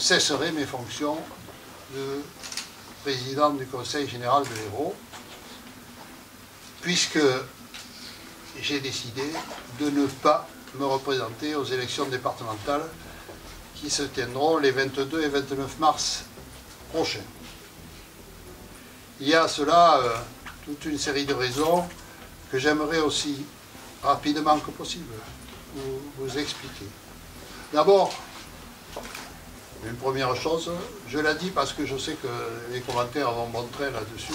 cesserai mes fonctions de président du Conseil général de l'Hérault, puisque j'ai décidé de ne pas me représenter aux élections départementales qui se tiendront les 22 et 29 mars prochains. Il y a à cela toute une série de raisons que j'aimerais aussi, rapidement que possible, vous expliquer. D'abord, une première chose, je l'ai dit parce que je sais que les commentaires vont montrer là-dessus,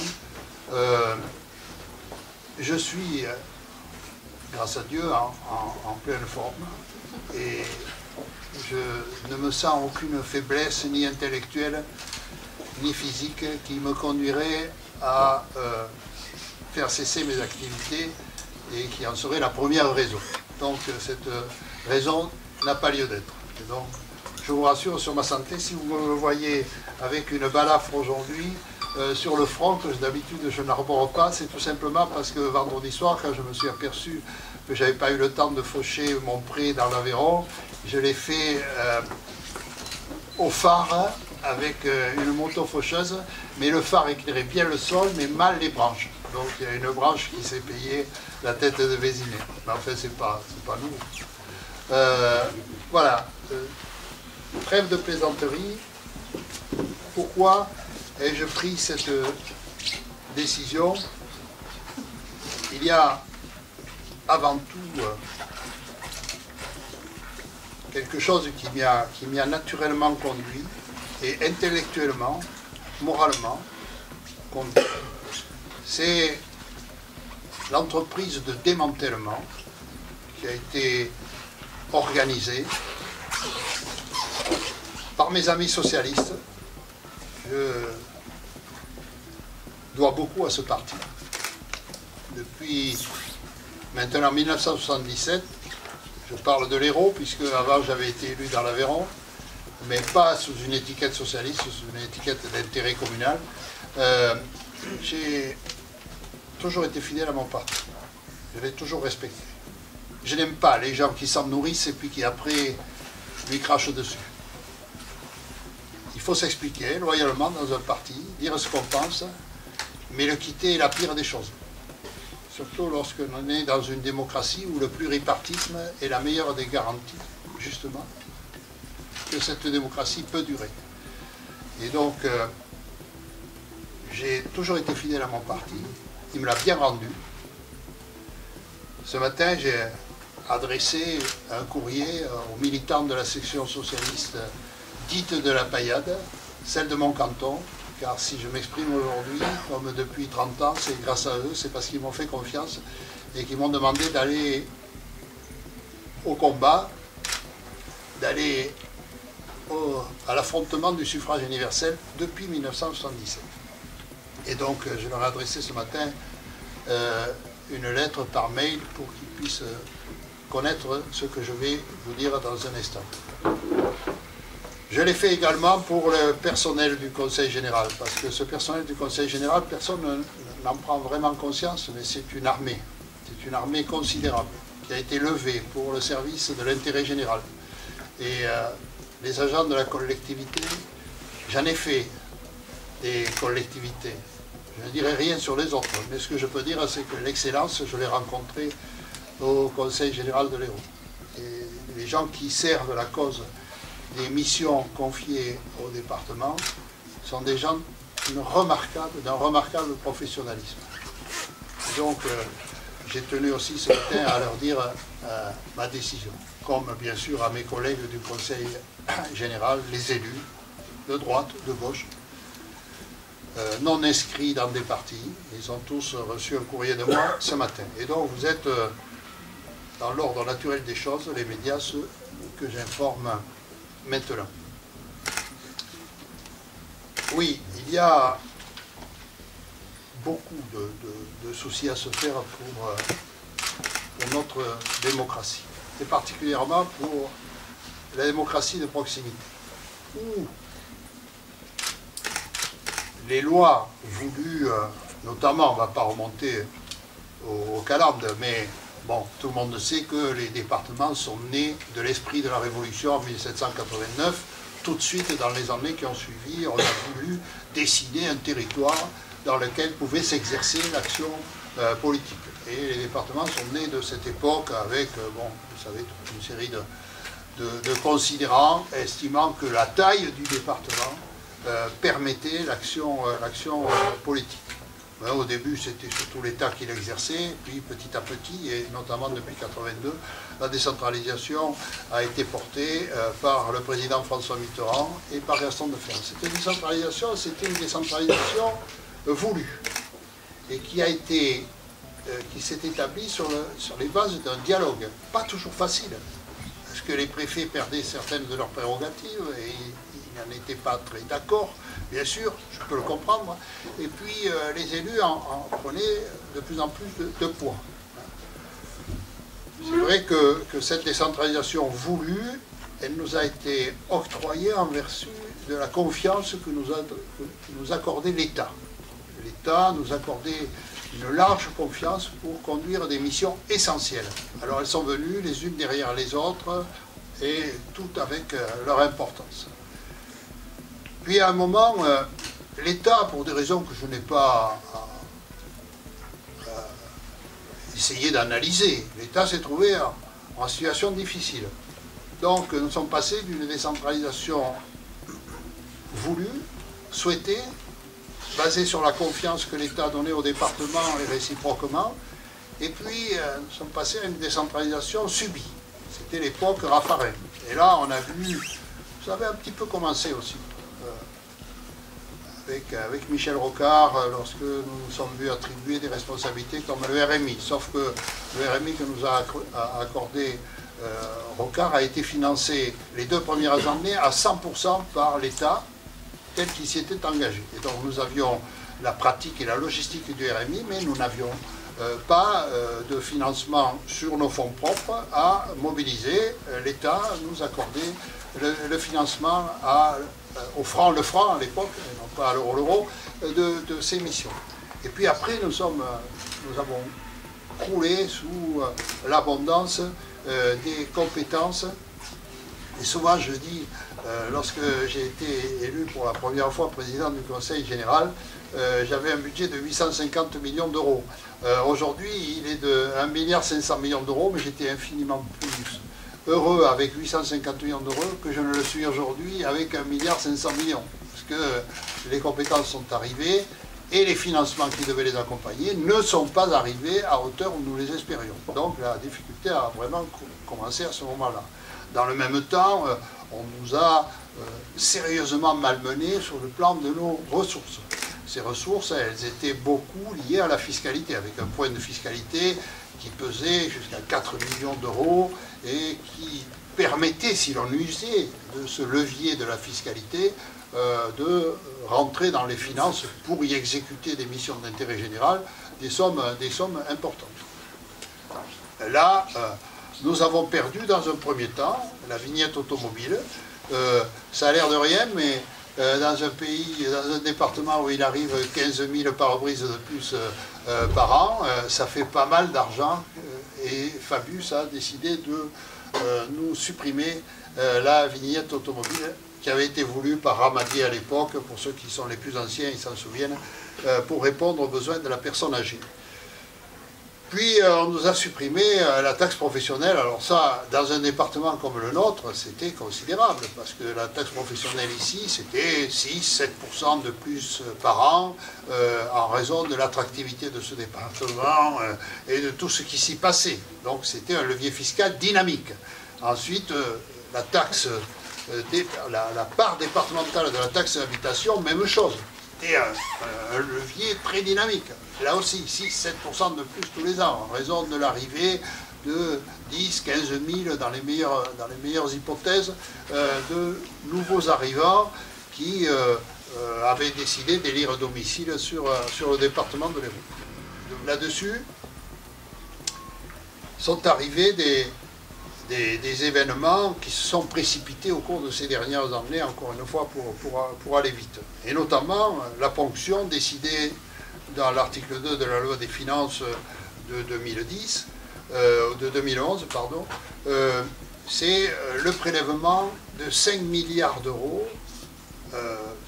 je suis, grâce à Dieu, en pleine forme, et je ne me sens aucune faiblesse, ni intellectuelle, ni physique, qui me conduirait à faire cesser mes activités et qui en serait la première raison. Donc cette raison n'a pas lieu d'être. Et donc, je vous rassure sur ma santé, si vous me voyez avec une balafre aujourd'hui sur le front, que d'habitude je n'arbore pas, c'est tout simplement parce que vendredi soir, quand je me suis aperçu que je n'avais pas eu le temps de faucher mon pré dans l'Aveyron, je l'ai fait au phare avec une moto faucheuse, mais le phare éclairait bien le sol, mais mal les branches. Donc il y a une branche qui s'est payée la tête de Vésinet. Mais enfin, c'est pas nous. Voilà. Trêve de plaisanterie. Pourquoi ai-je pris cette décision? Il y a avant tout quelque chose qui m'y a naturellement conduit, et intellectuellement, moralement conduit. C'est l'entreprise de démantèlement qui a été organisée par mes amis socialistes. Je dois beaucoup à ce parti. Depuis maintenant 1977, je parle de l'Hérault, puisque avant j'avais été élu dans l'Aveyron, mais pas sous une étiquette socialiste, sous une étiquette d'intérêt communal. J'ai toujours été fidèle à mon parti. Je l'ai toujours respecté. Je n'aime pas les gens qui s'en nourrissent et puis qui après lui crachent dessus. Il faut s'expliquer loyalement dans un parti, dire ce qu'on pense, mais le quitter est la pire des choses. Surtout lorsque l'on est dans une démocratie où le pluripartisme est la meilleure des garanties, justement, que cette démocratie peut durer. Et donc, j'ai toujours été fidèle à mon parti. Il me l'a bien rendu. Ce matin, j'ai adressé un courrier aux militants de la section socialiste dite de la Paillade, celle de mon canton, car si je m'exprime aujourd'hui, comme depuis 30 ans, c'est grâce à eux, c'est parce qu'ils m'ont fait confiance et qu'ils m'ont demandé d'aller au combat, d'aller à l'affrontement du suffrage universel depuis 1977. Et donc, je leur ai adressé ce matin une lettre par mail pour qu'ils puissent connaître ce que je vais vous dire dans un instant. Je l'ai fait également pour le personnel du Conseil général, parce que ce personnel du Conseil général, personne n'en prend vraiment conscience, mais c'est une armée. C'est une armée considérable, qui a été levée pour le service de l'intérêt général. Et les agents de la collectivité, j'en ai fait des collectivités. Je ne dirai rien sur les autres, mais ce que je peux dire, c'est que l'excellence, je l'ai rencontrée au Conseil général de l'Hérault. Et les gens qui servent la cause des missions confiées au département sont des gens d'un remarquable professionnalisme. Et donc, j'ai tenu aussi ce matin à leur dire ma décision, comme bien sûr à mes collègues du Conseil général, les élus, de droite, de gauche, non inscrits dans des partis. Ils ont tous reçu un courrier de moi ce matin. Et donc, vous êtes dans l'ordre naturel des choses, les médias, ceux que j'informe maintenant. Oui, il y a beaucoup de soucis à se faire pour notre démocratie, et particulièrement pour la démocratie de proximité, où les lois voulues, notamment, on ne va pas remonter au Calandre, mais bon, tout le monde sait que les départements sont nés de l'esprit de la Révolution en 1789, tout de suite, dans les années qui ont suivi, on a voulu dessiner un territoire dans lequel pouvait s'exercer l'action politique. Et les départements sont nés de cette époque avec, bon, vous savez, toute une série de considérants estimant que la taille du département permettait l'action politique. Ben, au début, c'était surtout l'État qui l'exerçait, puis petit à petit, et notamment depuis 1982, la décentralisation a été portée par le président François Mitterrand et par Gaston Defferre. Cette décentralisation, c'était une décentralisation voulue et qui s'est établie sur les bases d'un dialogue, pas toujours facile, parce que les préfets perdaient certaines de leurs prérogatives et ils n'en étaient pas très d'accord, bien sûr, je peux le comprendre, et puis les élus en prenaient de plus en plus de poids. C'est vrai que cette décentralisation voulue, elle nous a été octroyée en vertu de la confiance que nous accordait l'État. L'État nous accordait une large confiance pour conduire des missions essentielles. Alors elles sont venues les unes derrière les autres et toutes avec leur importance. Puis à un moment, l'État, pour des raisons que je n'ai pas essayé d'analyser, l'État s'est trouvé en situation difficile. Donc nous sommes passés d'une décentralisation voulue, souhaitée, basée sur la confiance que l'État donnait au département et réciproquement, et puis nous sommes passés à une décentralisation subie. C'était l'époque Raffarin. Et là, on a vu, ça avait un petit peu commencé aussi, avec Michel Rocard, lorsque nous nous sommes vus attribuer des responsabilités comme le RMI. Sauf que le RMI que nous a accordé Rocard a été financé les 2 premières années à 100% par l'État, tel qu'il s'y était engagé. Et donc nous avions la pratique et la logistique du RMI, mais nous n'avions pas de financement sur nos fonds propres à mobiliser. L'État nous accordait le financement au franc, le franc à l'époque, et non pas à l'euro, de ces missions. Et puis après, nous avons croulé sous l'abondance des compétences. Et souvent, je dis, lorsque j'ai été élu pour la première fois président du Conseil général, j'avais un budget de 850 millions d'euros. Aujourd'hui, il est de 1,5 milliard d'euros, mais j'étais infiniment plus heureux avec 850 millions d'euros que je ne le suis aujourd'hui avec 1,5 milliard. Parce que les compétences sont arrivées et les financements qui devaient les accompagner ne sont pas arrivés à hauteur où nous les espérions. Donc la difficulté a vraiment commencé à ce moment-là. Dans le même temps, on nous a sérieusement malmenés sur le plan de nos ressources. Ces ressources, elles étaient beaucoup liées à la fiscalité, avec un point de fiscalité qui pesait jusqu'à 4 millions d'euros et qui permettait, si l'on usait de ce levier de la fiscalité, de rentrer dans les finances pour y exécuter des missions d'intérêt général, des sommes importantes. Là, nous avons perdu dans un premier temps la vignette automobile. Ça a l'air de rien, mais dans un pays, dans un département où il arrive 15 000 pare-brises de plus par an, ça fait pas mal d'argent. Et Fabius a décidé de nous supprimer la vignette automobile qui avait été voulue par Ramadier à l'époque, pour ceux qui sont les plus anciens, ils s'en souviennent, pour répondre aux besoins de la personne âgée. Puis on nous a supprimé la taxe professionnelle. Alors ça, dans un département comme le nôtre, c'était considérable, parce que la taxe professionnelle ici, c'était 6-7% de plus par an, en raison de l'attractivité de ce département et de tout ce qui s'y passait. Donc c'était un levier fiscal dynamique. Ensuite, la taxe, la part départementale de la taxe d'habitation, même chose. C'était un levier très dynamique. Là aussi, 6-7% de plus tous les ans, en raison de l'arrivée de 10-15 000, dans les meilleures hypothèses, de nouveaux arrivants qui avaient décidé d'élire domicile sur le département de l'Hérault. Là-dessus sont arrivés des événements qui se sont précipités au cours de ces dernières années, encore une fois, pour aller vite. Et notamment la ponction décidée dans l'article 2 de la loi des finances de 2011, pardon, c'est le prélèvement de 5 milliards d'euros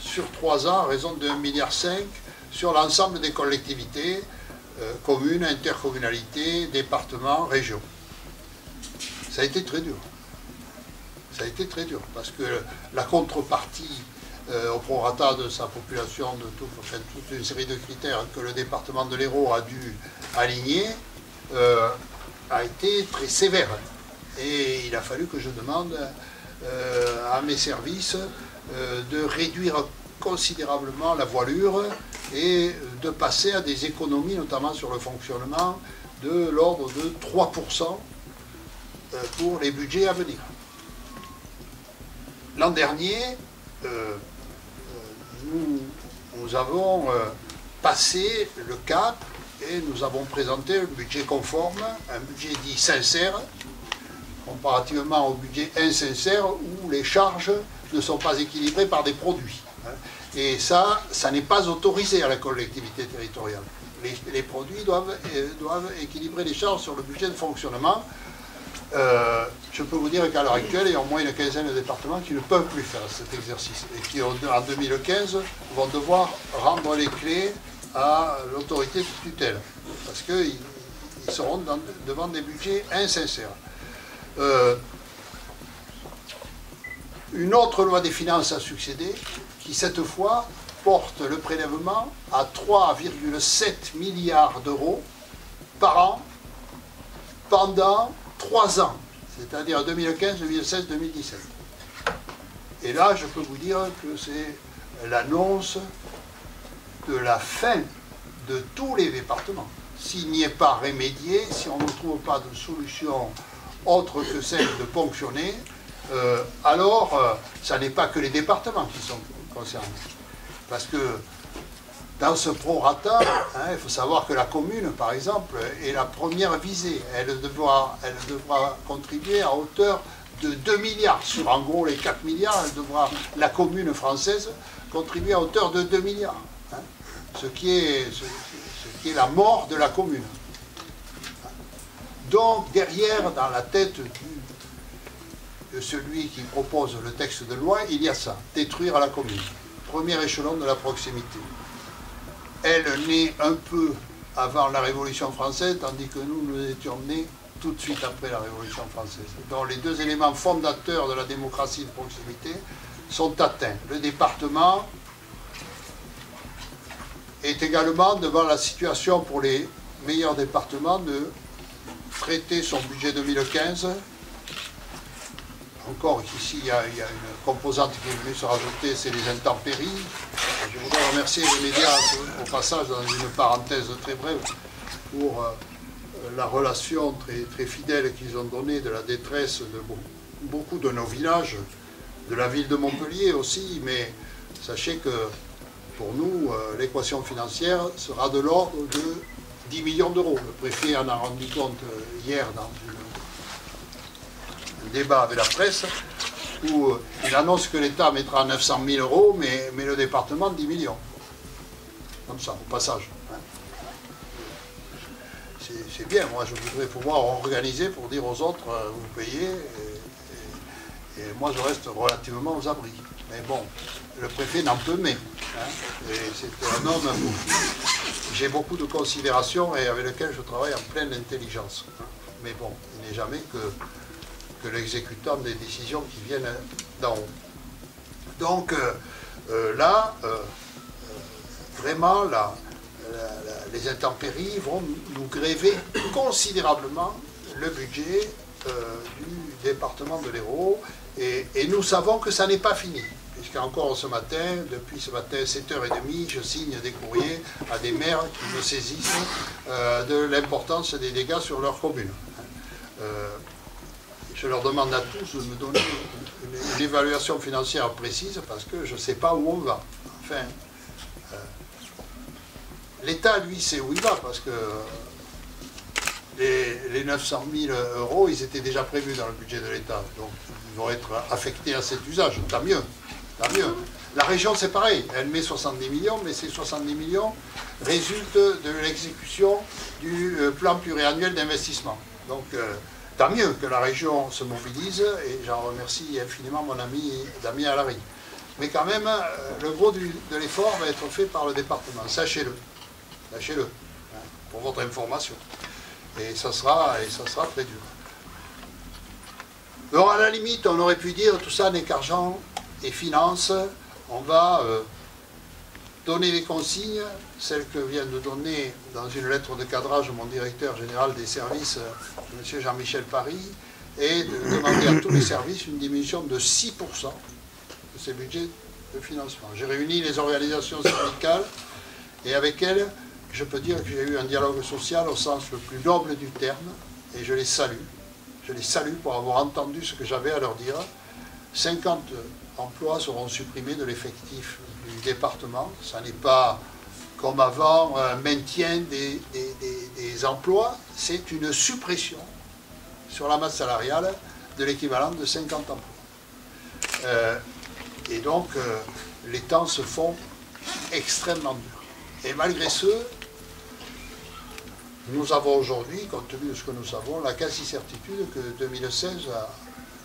sur 3 ans, à raison de 1,5 milliard sur l'ensemble des collectivités, communes, intercommunalités, départements, régions. Ça a été très dur. Ça a été très dur, parce que la contrepartie au prorata de sa population, de toute une série de critères que le département de l'Hérault a dû aligner, a été très sévère. Et il a fallu que je demande à mes services de réduire considérablement la voilure et de passer à des économies, notamment sur le fonctionnement, de l'ordre de 3% pour les budgets à venir. L'an dernier, nous avons passé le cap et nous avons présenté un budget conforme, un budget dit sincère, comparativement au budget insincère où les charges ne sont pas équilibrées par des produits. Et ça n'est pas autorisé à la collectivité territoriale. Les produits doivent équilibrer les charges sur le budget de fonctionnement. Je peux vous dire qu'à l'heure actuelle, il y a au moins une quinzaine de départements qui ne peuvent plus faire cet exercice et qui, en 2015, vont devoir rendre les clés à l'autorité de tutelle, parce qu'ils seront devant des budgets insincères. Une autre loi des finances a succédé, qui cette fois porte le prélèvement à 3,7 milliards d'euros par an pendant 3 ans, c'est-à-dire 2015, 2016, 2017. Et là, je peux vous dire que c'est l'annonce de la fin de tous les départements. S'il n'y est pas remédié, si on ne trouve pas de solution autre que celle de ponctionner, alors ça n'est pas que les départements qui sont concernés. Parce que dans ce prorata, il faut savoir que la commune, par exemple, est la première visée. Elle devra contribuer à hauteur de 2 milliards. Sur en gros les 4 milliards, la commune française, contribuer à hauteur de 2 milliards. Ce qui est la mort de la commune. Donc, derrière, dans la tête de celui qui propose le texte de loi, il y a ça, détruire la commune. Premier échelon de la proximité. Elle naît un peu avant la Révolution française, tandis que nous étions nés tout de suite après la Révolution française. Donc les deux éléments fondateurs de la démocratie de proximité sont atteints. Le département est également devant la situation pour les meilleurs départements de traiter son budget 2015. Encore ici, il y a une composante qui est venue se rajouter, c'est les intempéries. Je voudrais remercier les médias au passage, dans une parenthèse très brève, pour la relation très fidèle qu'ils ont donnée de la détresse de beaucoup de nos villages, de la ville de Montpellier aussi, mais sachez que pour nous, l'équation financière sera de l'ordre de 10 millions d'euros. Le préfet en a rendu compte hier dans un débat avec la presse, où il annonce que l'État mettra 900 000 euros, mais le département 10 millions. Comme ça, au passage. C'est bien, moi je voudrais pouvoir organiser pour dire aux autres, vous payez, et moi je reste relativement aux abris. Mais bon, le préfet n'en peut mais. Et c'est un homme pour qui j'ai beaucoup de considération et avec lequel je travaille en pleine intelligence. Mais bon, il n'est jamais que l'exécutant des décisions qui viennent d'en haut. Donc là, vraiment, les intempéries vont nous gréver considérablement le budget du département de l'Hérault et nous savons que ça n'est pas fini. Puisqu'encore ce matin, depuis ce matin 7h30, je signe des courriers à des maires qui me saisissent de l'importance des dégâts sur leur commune. Je leur demande à tous de me donner une évaluation financière précise parce que je ne sais pas où on va. Enfin, l'État, lui, sait où il va parce que les 900 000 euros, ils étaient déjà prévus dans le budget de l'État. Donc, ils vont être affectés à cet usage. Tant mieux. Tant mieux. La région, c'est pareil. Elle met 70 millions, mais ces 70 millions résultent de l'exécution du plan pluriannuel d'investissement. Donc, tant mieux que la région se mobilise, et j'en remercie infiniment mon ami Damien Alary. Mais quand même, le gros de l'effort va être fait par le département, sachez-le, sachez-le, hein, pour votre information. Et ça sera très dur. Alors à la limite, on aurait pu dire tout ça n'est qu'argent et finances, on va donner les consignes, celles que vient de donner dans une lettre de cadrage mon directeur général des services, M. Jean-Michel Paris, et de demander à tous les services une diminution de 6% de ces budgets de financement. J'ai réuni les organisations syndicales et avec elles, je peux dire que j'ai eu un dialogue social au sens le plus noble du terme et je les salue. Je les salue pour avoir entendu ce que j'avais à leur dire. 50 emplois seront supprimés de l'effectif du département. Ça n'est pas comme avant un maintien des emplois, c'est une suppression sur la masse salariale de l'équivalent de 50 emplois. Et donc, les temps se font extrêmement durs. Et malgré ce, nous avons aujourd'hui, compte tenu de ce que nous savons, la quasi-certitude que 2016 a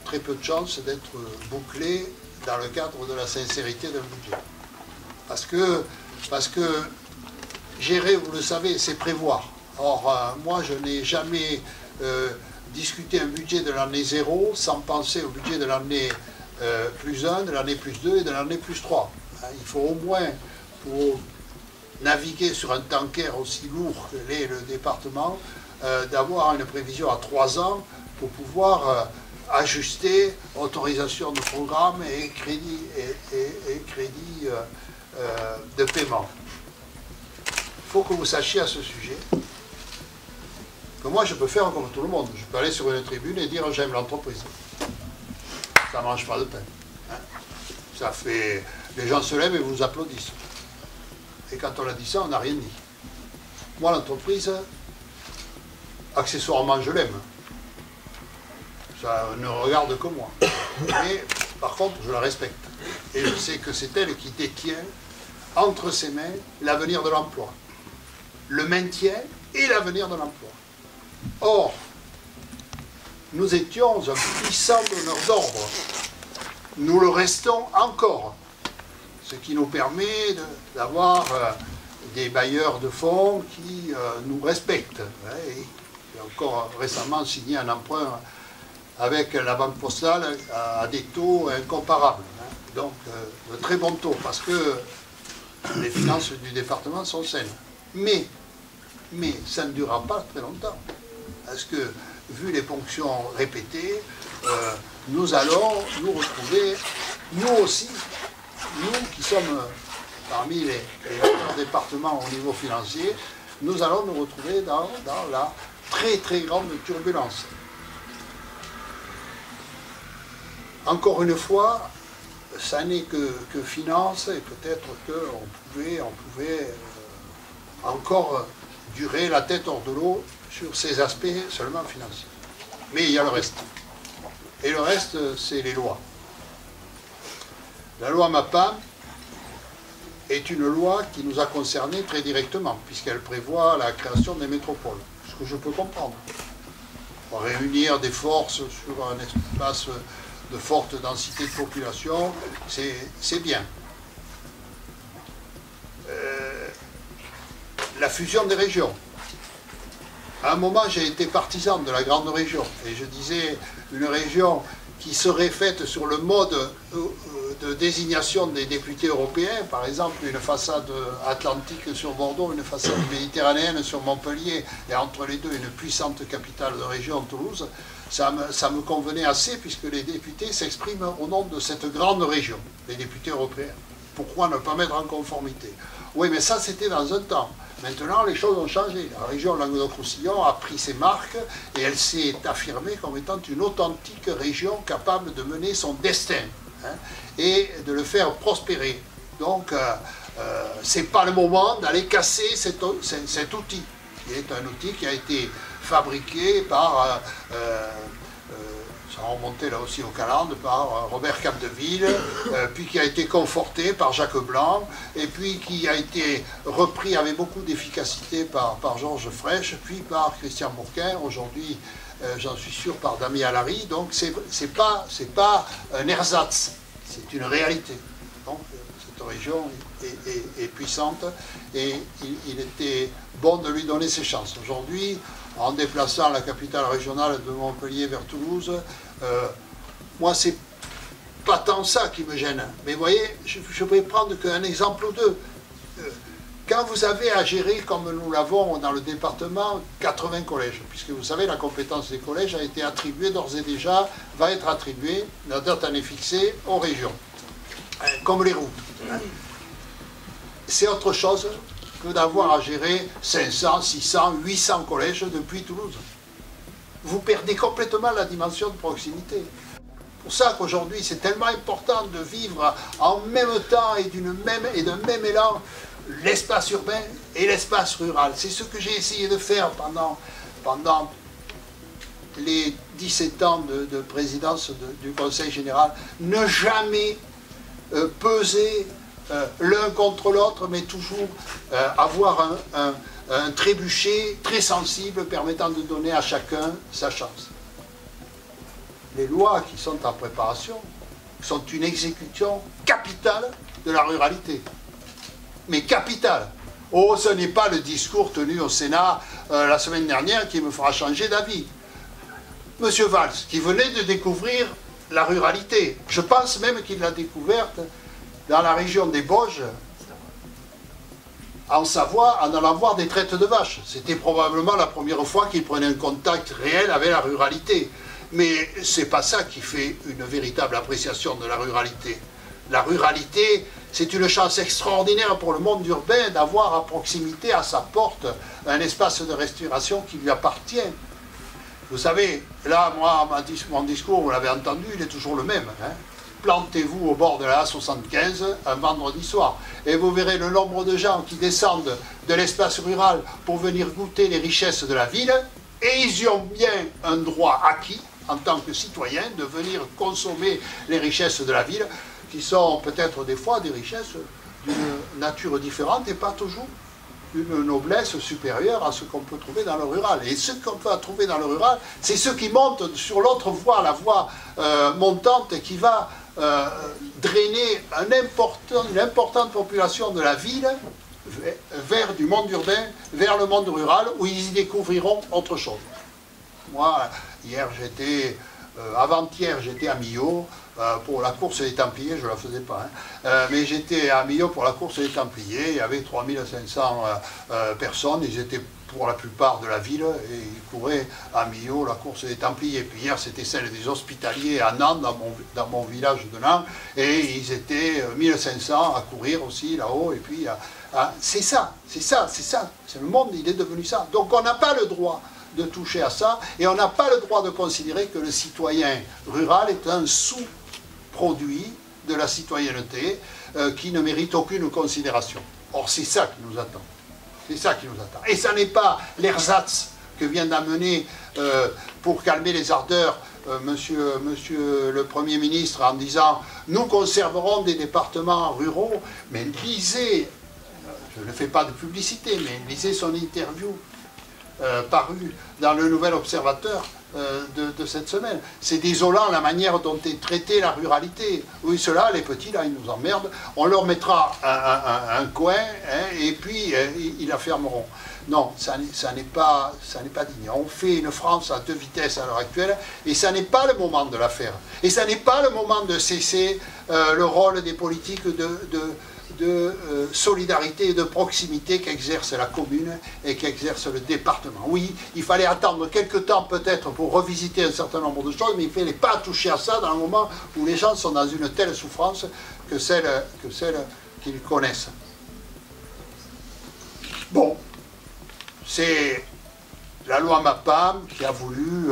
très peu de chances d'être bouclé dans le cadre de la sincérité d'un budget. Parce que gérer, vous le savez, c'est prévoir. Or, moi, je n'ai jamais discuté un budget de l'année 0 sans penser au budget de l'année plus 1, de l'année plus 2 et de l'année plus 3. Il faut au moins, pour naviguer sur un tanker aussi lourd que l'est le département, d'avoir une prévision à 3 ans pour pouvoir ajuster autorisation de programme et crédit, de paiement. Il faut que vous sachiez à ce sujet que moi je peux faire comme tout le monde. Je peux aller sur une tribune et dire j'aime l'entreprise. Ça ne mange pas de pain. Hein. Ça fait... Les gens se lèvent et vous applaudissent. Et quand on a dit ça, on n'a rien dit. Moi, l'entreprise, accessoirement, je l'aime. Ça ne regarde que moi. Mais, par contre, je la respecte. Et je sais que c'est elle qui détient entre ses mains l'avenir de l'emploi. Le maintien et l'avenir de l'emploi. Or, nous étions un puissant donneur d'ordre. Nous le restons encore. Ce qui nous permet d'avoir des bailleurs de fonds qui nous respectent. Hein, et j'ai encore récemment signé un emprunt avec la Banque Postale à des taux incomparables. Hein, donc, de très bons taux, parce que les finances du département sont saines. Mais ça ne durera pas très longtemps. Parce que, vu les ponctions répétées, nous allons nous retrouver, nous aussi, nous qui sommes parmi les meilleurs départements au niveau financier, nous allons nous retrouver dans la très très grande turbulence. Encore une fois, ça n'est que finance et peut-être qu'on pouvait encore durer la tête hors de l'eau sur ces aspects seulement financiers. Mais il y a le reste. Et le reste, c'est les lois. La loi MAPAM est une loi qui nous a concernés très directement, puisqu'elle prévoit la création des métropoles, ce que je peux comprendre. Pour réunir des forces sur un espace de forte densité de population, c'est bien. La fusion des régions. À un moment, j'ai été partisan de la grande région, et je disais une région qui serait faite sur le mode de désignation des députés européens, par exemple une façade atlantique sur Bordeaux, une façade méditerranéenne sur Montpellier, et entre les deux une puissante capitale de région, Toulouse, ça me convenait assez, puisque les députés s'expriment au nom de cette grande région, les députés européens. Pourquoi ne pas mettre en conformité? Oui, mais ça c'était dans un temps. Maintenant, les choses ont changé. La région Languedoc-Roussillon a pris ses marques et elle s'est affirmée comme étant une authentique région capable de mener son destin, hein, et de le faire prospérer. Donc, ce n'est pas le moment d'aller casser cet outil, qui est un outil qui a été fabriqué par, sans remonté là aussi au Calandre par Robert Capdeville, puis qui a été conforté par Jacques Blanc, et puis qui a été repris avec beaucoup d'efficacité par Georges Frêche, puis par Christian Bourquin, aujourd'hui j'en suis sûr par Damien Alary. Donc c'est pas un ersatz, c'est une réalité. Donc cette région est puissante et il était bon de lui donner ses chances. Aujourd'hui, en déplaçant la capitale régionale de Montpellier vers Toulouse, moi c'est pas tant ça qui me gêne, mais vous voyez, je vais prendre qu'un exemple ou deux. Quand vous avez à gérer, comme nous l'avons dans le département, 80 collèges, puisque vous savez, la compétence des collèges a été attribuée d'ores et déjà, va être attribuée, la date en est fixée, aux régions, comme les routes. C'est autre chose que d'avoir à gérer 500, 600, 800 collèges depuis Toulouse. Vous perdez complètement la dimension de proximité. C'est pour ça qu'aujourd'hui, c'est tellement important de vivre en même temps et d'un même élan l'espace urbain et l'espace rural. C'est ce que j'ai essayé de faire pendant les 17 ans de présidence du Conseil général. Ne jamais peser l'un contre l'autre, mais toujours avoir un trébuchet très sensible permettant de donner à chacun sa chance. Les lois qui sont en préparation sont une exécution capitale de la ruralité. Mais capitale. Oh, ce n'est pas le discours tenu au Sénat la semaine dernière qui me fera changer d'avis. Monsieur Valls, qui venait de découvrir la ruralité, je pense même qu'il l'a découverte dans la région des Bauges, en Savoie, en allant voir des traites de vaches. C'était probablement la première fois qu'il prenait un contact réel avec la ruralité. Mais c'est pas ça qui fait une véritable appréciation de la ruralité. La ruralité, c'est une chance extraordinaire pour le monde urbain d'avoir à proximité, à sa porte, un espace de respiration qui lui appartient. Vous savez, là, moi, mon discours, vous l'avez entendu, il est toujours le même. Hein. Plantez-vous au bord de la A75 un vendredi soir et vous verrez le nombre de gens qui descendent de l'espace rural pour venir goûter les richesses de la ville, et ils y ont bien un droit acquis en tant que citoyens de venir consommer les richesses de la ville, qui sont peut-être des fois des richesses d'une nature différente et pas toujours une noblesse supérieure à ce qu'on peut trouver dans le rural. Et ce qu'on peut trouver dans le rural, c'est ce qui monte sur l'autre voie, la voie montante, qui va drainer une importante population de la ville vers du monde urbain, vers le monde rural, où ils y découvriront autre chose. Moi, hier, avant-hier, j'étais à Millau pour la course des Templiers, je ne la faisais pas, hein, mais j'étais à Millau pour la course des Templiers, il y avait 3500 personnes, ils étaient pour la plupart de la ville, et ils couraient à Millau la course des Templiers. Puis hier, c'était celle des Hospitaliers à Nantes, dans mon village de Nantes, et ils étaient 1500 à courir aussi là-haut, et puis c'est ça, c'est le monde, il est devenu ça. Donc on n'a pas le droit de toucher à ça, et on n'a pas le droit de considérer que le citoyen rural est un sous-produit de la citoyenneté qui ne mérite aucune considération. Or, c'est ça qui nous attend. C'est ça qui nous attend. Et ça n'est pas l'ersatz que vient d'amener pour calmer les ardeurs monsieur le Premier ministre en disant « Nous conserverons des départements ruraux », mais lisez, je ne fais pas de publicité, mais lisez son interview paru dans le Nouvel Observateur de cette semaine. C'est désolant la manière dont est traitée la ruralité. Oui, ceux-là, les petits, là, ils nous emmerdent. On leur mettra un coin, hein, et puis ils la fermeront. Non, ça n'est pas digne. On fait une France à deux vitesses à l'heure actuelle, et ça n'est pas le moment de la faire. Et ça n'est pas le moment de cesser le rôle des politiques de solidarité et de proximité qu'exerce la commune et qu'exerce le département. Oui, il fallait attendre quelques temps peut-être pour revisiter un certain nombre de choses, mais il ne fallait pas toucher à ça dans le moment où les gens sont dans une telle souffrance que celle qu'ils connaissent. Bon, c'est la loi MAPAM qui a voulu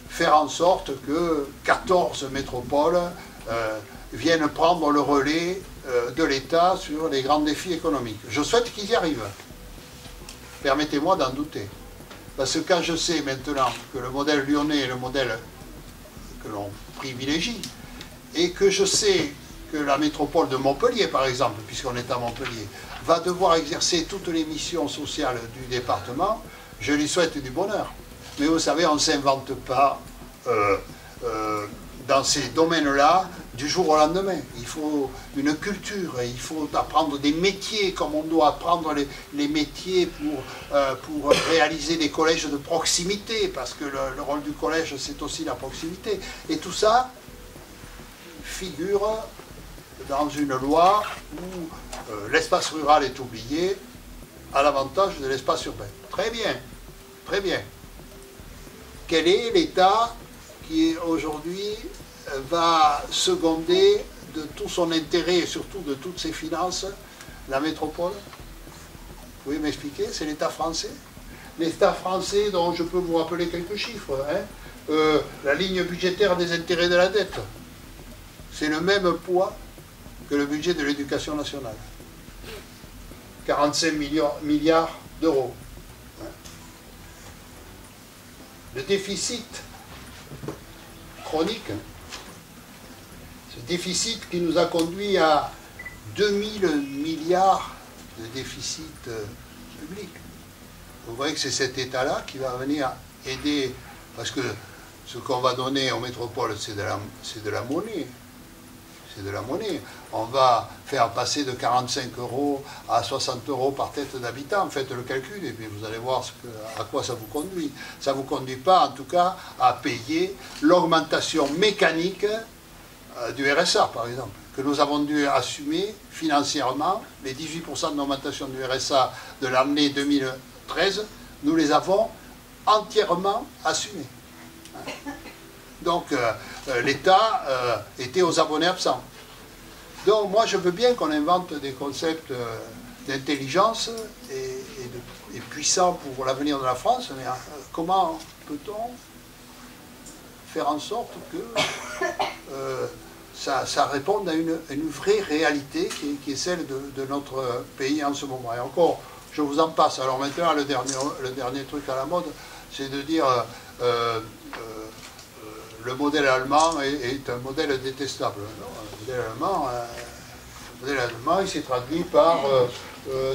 faire en sorte que 14 métropoles viennent prendre le relais de l'État sur les grands défis économiques. Je souhaite qu'ils y arrivent. Permettez-moi d'en douter. Parce que quand je sais maintenant que le modèle lyonnais et le modèle que l'on privilégie, et que je sais que la métropole de Montpellier, par exemple, puisqu'on est à Montpellier, va devoir exercer toutes les missions sociales du département, je lui souhaite du bonheur. Mais vous savez, on ne s'invente pas dans ces domaines-là du jour au lendemain. Il faut une culture, il faut apprendre des métiers comme on doit apprendre les métiers pour réaliser des collèges de proximité, parce que le rôle du collège, c'est aussi la proximité. Et tout ça figure dans une loi où l'espace rural est oublié à l'avantage de l'espace urbain. Très bien, très bien. Quel est l'État qui aujourd'hui va seconder de tout son intérêt et surtout de toutes ses finances la métropole? Vous pouvez m'expliquer? C'est l'État français. L'État français dont je peux vous rappeler quelques chiffres. La ligne budgétaire des intérêts de la dette, c'est le même poids que le budget de l'éducation nationale. 45 milliards d'euros. Le déficit chronique, ce déficit qui nous a conduit à 2000 milliards de déficit public. Vous voyez que c'est cet État-là qui va venir aider, parce que ce qu'on va donner aux métropoles, c'est de la monnaie. C'est de la monnaie. On va faire passer de 45 € à 60 € par tête d'habitant. Faites le calcul et puis vous allez voir à quoi ça vous conduit. Ça ne vous conduit pas, en tout cas, à payer l'augmentation mécanique du RSA, par exemple, que nous avons dû assumer financièrement. Les 18% d'augmentation du RSA de l'année 2013, nous les avons entièrement assumés. Donc, l'État était aux abonnés absents. Donc, moi, je veux bien qu'on invente des concepts d'intelligence et puissants pour l'avenir de la France, mais comment peut-on faire en sorte que ça réponde à une vraie réalité qui est celle de notre pays en ce moment? Et encore, je vous en passe. Alors maintenant, le dernier truc à la mode, c'est de dire... le modèle allemand est un modèle détestable. Non, le modèle allemand, il s'est traduit par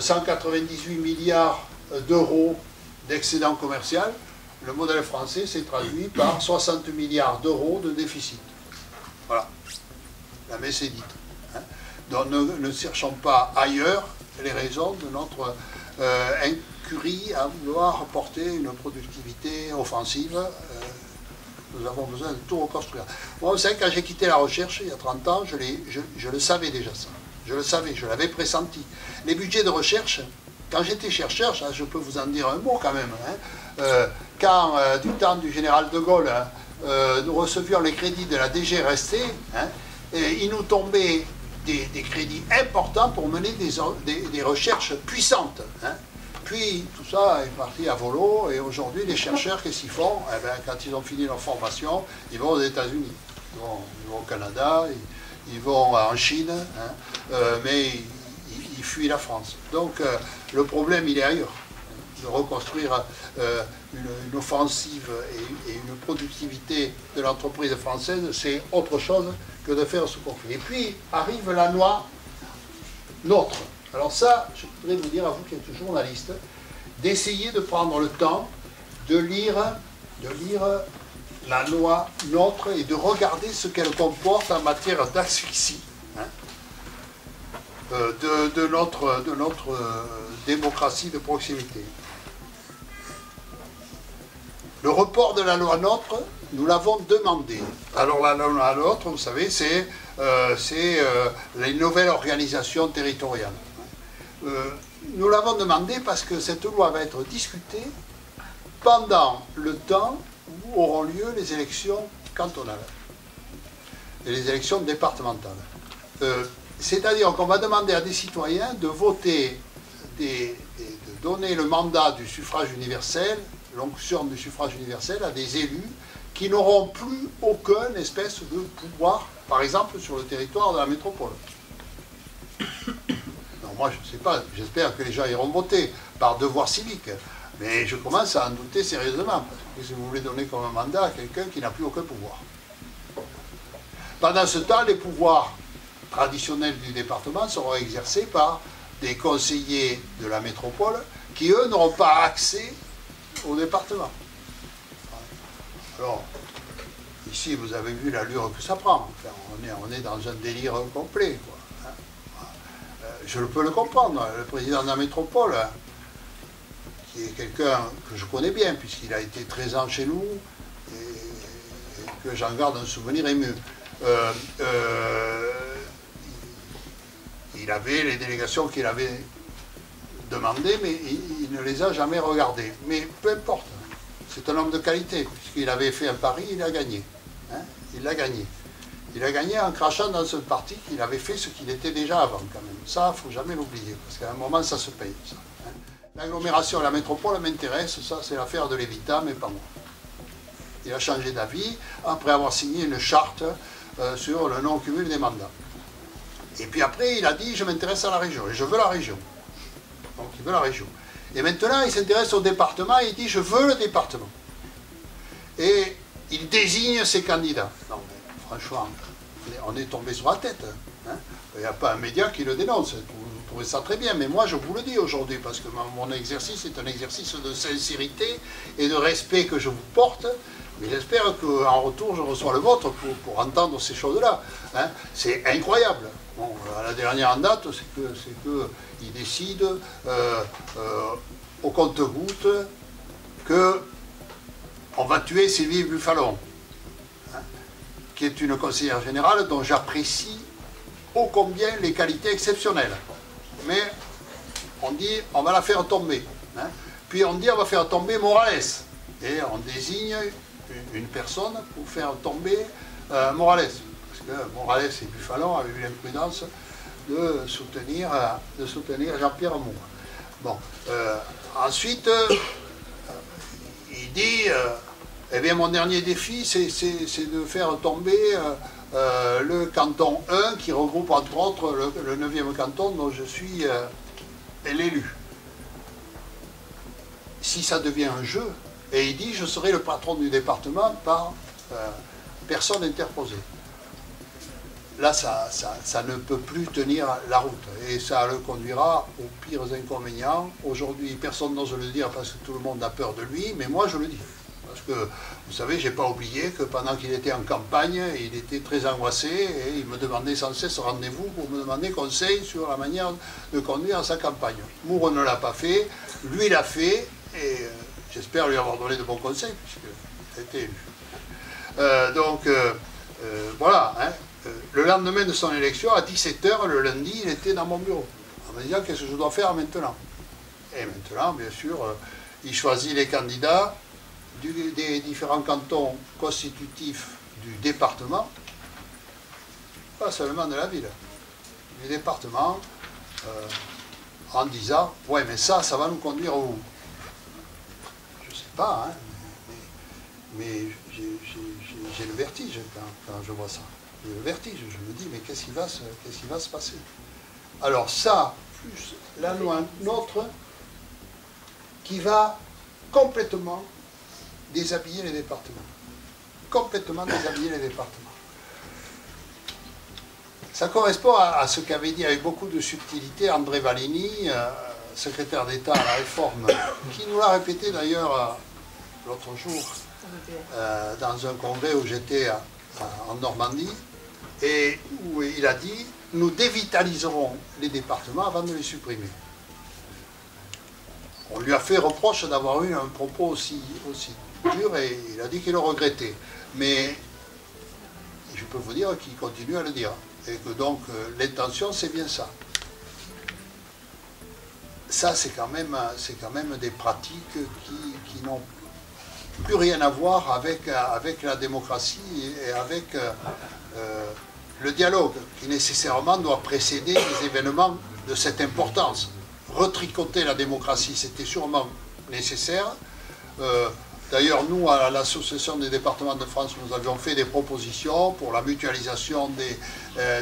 198 milliards d'euros d'excédent commercial. Le modèle français s'est traduit par 60 milliards d'euros de déficit. Voilà. La messe est dite. Donc ne cherchons pas ailleurs les raisons de notre incurie à vouloir porter une productivité offensive. Nous avons besoin de tout reconstruire. Moi, vous savez, quand j'ai quitté la recherche, il y a 30 ans, je le savais déjà ça. Je le savais, je l'avais pressenti. Les budgets de recherche, quand j'étais chercheur, je peux vous en dire un mot quand même, quand du temps du général de Gaulle, nous recevions les crédits de la DGRST, il nous tombait des crédits importants pour mener des recherches puissantes. Puis tout ça est parti à volo, et aujourd'hui les chercheurs, qu'est-ce qu'ils font? Eh bien, quand ils ont fini leur formation, ils vont aux États-Unis, ils vont au Canada, ils vont en Chine, mais ils fuient la France. Donc le problème, il est ailleurs. De reconstruire une offensive et une productivité de l'entreprise française, c'est autre chose que de faire ce qu'on fait. Et puis arrive la loi NOTRe. Alors ça, je voudrais vous dire à vous qui êtes journaliste, d'essayer de prendre le temps de lire la loi NOTRe et de regarder ce qu'elle comporte en matière d'asphyxie de notre démocratie de proximité. Le report de la loi NOTRe, nous l'avons demandé. Alors la loi NOTRe, vous savez, c'est les nouvelles organisations territoriales. Nous l'avons demandé parce que cette loi va être discutée pendant le temps où auront lieu les élections cantonales et les élections départementales. C'est-à-dire qu'on va demander à des citoyens de voter, de donner le mandat du suffrage universel, l'onction du suffrage universel à des élus qui n'auront plus aucune espèce de pouvoir, par exemple sur le territoire de la métropole. Moi, je ne sais pas, j'espère que les gens iront voter par devoir civique, mais je commence à en douter sérieusement, parce que si vous voulez donner comme un mandat à quelqu'un qui n'a plus aucun pouvoir. Pendant ce temps, les pouvoirs traditionnels du département seront exercés par des conseillers de la métropole qui, eux, n'auront pas accès au département. Alors, ici, vous avez vu l'allure que ça prend. Enfin, on est dans un délire complet, quoi. Je peux le comprendre. Le président de la métropole, qui est quelqu'un que je connais bien, puisqu'il a été 13 ans chez nous, et que j'en garde un souvenir ému. Il avait les délégations qu'il avait demandées, mais il ne les a jamais regardées. Mais peu importe, c'est un homme de qualité, puisqu'il avait fait un pari, il a gagné. Hein, il l'a gagné. Il a gagné en crachant dans ce parti qu'il avait fait ce qu'il était déjà avant, quand même. Ça, il ne faut jamais l'oublier, parce qu'à un moment, ça se paye, ça. Hein. L'agglomération et la métropole m'intéresse, ça, c'est l'affaire de Lévitat, mais pas moi. Il a changé d'avis après avoir signé une charte sur le non-cumul des mandats. Et puis après, il a dit, je m'intéresse à la région, et je veux la région. Donc, il veut la région. Et maintenant, il s'intéresse au département, et il dit, je veux le département. Et il désigne ses candidats. Non, mais franchement, on est tombé sur la tête. Hein. Il n'y a pas un média qui le dénonce. Vous trouvez ça très bien, mais moi, je vous le dis aujourd'hui, parce que mon exercice est un exercice de sincérité et de respect que je vous porte. Mais j'espère qu'en retour, je reçois le vôtre pour entendre ces choses-là. Hein. C'est incroyable. Bon, la dernière en date, c'est qu'il décide au compte-gouttes qu'on va tuer Sylvie Buffalon, hein, qui est une conseillère générale dont j'apprécie ô combien les qualités exceptionnelles. Mais on dit on va la faire tomber. Hein. Puis on dit on va faire tomber Morales. Et on désigne une personne pour faire tomber Morales. Parce que Morales et Buffalon avaient eu l'imprudence de soutenir Jean-Pierre Moore. Bon, ensuite, il dit, eh bien mon dernier défi, c'est de faire tomber le canton 1, qui regroupe entre autres le 9e canton dont je suis l'élu. Si ça devient un jeu, et il dit, je serai le patron du département par personne interposée. Là, ça ne peut plus tenir la route. Et ça le conduira aux pires inconvénients. Aujourd'hui, personne n'ose le dire parce que tout le monde a peur de lui, mais moi, je le dis. Parce que, vous savez, je n'ai pas oublié que pendant qu'il était en campagne, il était très angoissé et il me demandait sans cesse rendez-vous pour me demander conseil sur la manière de conduire sa campagne. Moore ne l'a pas fait, lui l'a fait, et j'espère lui avoir donné de bons conseils, puisqu'il a été élu. Voilà. Hein. Le lendemain de son élection, à 17 h, le lundi, il était dans mon bureau, en me disant qu'est-ce que je dois faire maintenant. Et maintenant, bien sûr, il choisit les candidats des différents cantons constitutifs du département, pas seulement de la ville, du département, en disant, ouais, mais ça va nous conduire où? Je ne sais pas, hein, mais j'ai le vertige quand je vois ça. J'ai le vertige, je me dis, mais qu'est-ce qui va se passer? Alors ça, plus la loi nôtre, qui va complètement déshabiller les départements. Complètement déshabiller les départements. Ça correspond à ce qu'avait dit avec beaucoup de subtilité André Valigny, secrétaire d'État à la Réforme, qui nous l'a répété d'ailleurs l'autre jour dans un congrès où j'étais en Normandie, et où il a dit « Nous dévitaliserons les départements avant de les supprimer ». On lui a fait reproche d'avoir eu un propos aussi dur et il a dit qu'il le regrettait. Mais je peux vous dire qu'il continue à le dire. Et que donc l'intention, c'est bien ça. Ça, c'est quand même des pratiques qui n'ont plus rien à voir avec la démocratie et avec le dialogue, qui nécessairement doit précéder des événements de cette importance. Retricoter la démocratie, c'était sûrement nécessaire. D'ailleurs, nous, à l'Association des départements de France, nous avions fait des propositions pour la mutualisation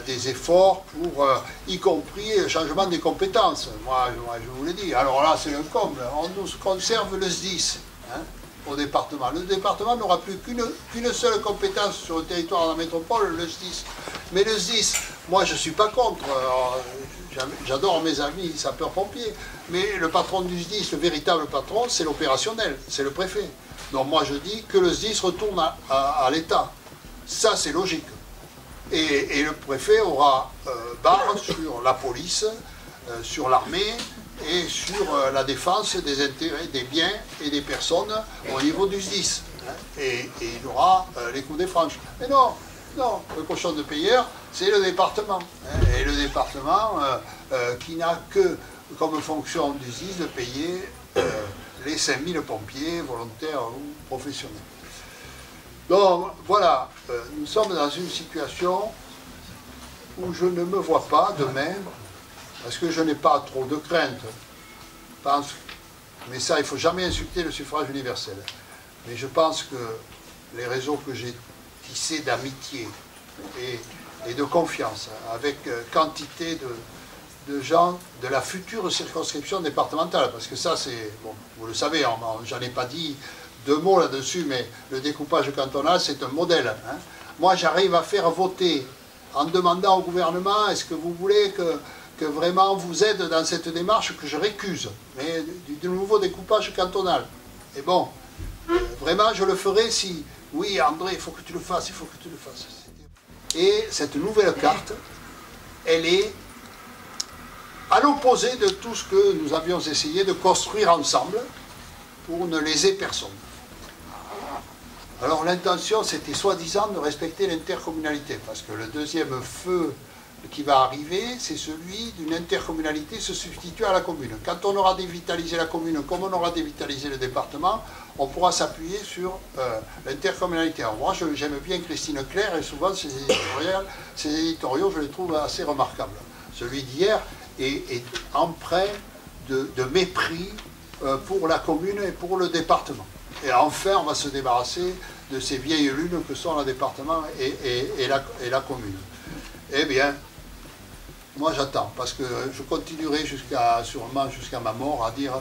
des efforts, pour y compris le changement des compétences. Moi, je vous l'ai dit. Alors là, c'est un comble. On nous conserve le SDIS. Hein. au département. Le département n'aura plus qu'une seule compétence sur le territoire de la métropole, le SDIS. Mais le SDIS, moi je ne suis pas contre, j'adore mes amis sapeurs-pompiers, mais le patron du SDIS, le véritable patron, c'est l'opérationnel, c'est le préfet. Donc moi je dis que le SDIS retourne à l'État. Ça c'est logique. Et le préfet aura barre sur la police, sur l'armée, et sur la défense des intérêts des biens et des personnes au niveau du SDIS. Et il aura les coups des franches. Mais non, le cochon de payeur, c'est le département. Et le département qui n'a que comme fonction du SDIS de payer les 5000 pompiers, volontaires ou professionnels. Donc voilà, nous sommes dans une situation où je ne me vois pas demain, parce que je n'ai pas trop de crainte, mais ça, il ne faut jamais insulter le suffrage universel. Mais je pense que les réseaux que j'ai tissés d'amitié et de confiance, avec quantité de gens de la future circonscription départementale, parce que ça, c'est, bon, vous le savez, j'en ai pas dit deux mots là-dessus, mais le découpage cantonal, c'est un modèle. Hein. Moi, j'arrive à faire voter en demandant au gouvernement, est-ce que vous voulez que vraiment vous aide dans cette démarche que je récuse, mais du nouveau découpage cantonal. Et bon, vraiment je le ferai si, oui André, il faut que tu le fasses, il faut que tu le fasses. Et cette nouvelle carte, elle est à l'opposé de tout ce que nous avions essayé de construire ensemble pour ne léser personne. Alors l'intention, c'était soi-disant de respecter l'intercommunalité, parce que le deuxième feu qui va arriver, c'est celui d'une intercommunalité se substituer à la commune. Quand on aura dévitalisé la commune, comme on aura dévitalisé le département, on pourra s'appuyer sur l'intercommunalité. Alors moi, j'aime bien Christine Claire, et souvent ses éditoriaux, je les trouve assez remarquables. Celui d'hier est empreint de mépris pour la commune et pour le département. Et enfin, on va se débarrasser de ces vieilles lunes que sont le département et la commune. Eh bien, moi j'attends, parce que je continuerai sûrement jusqu'à ma mort à dire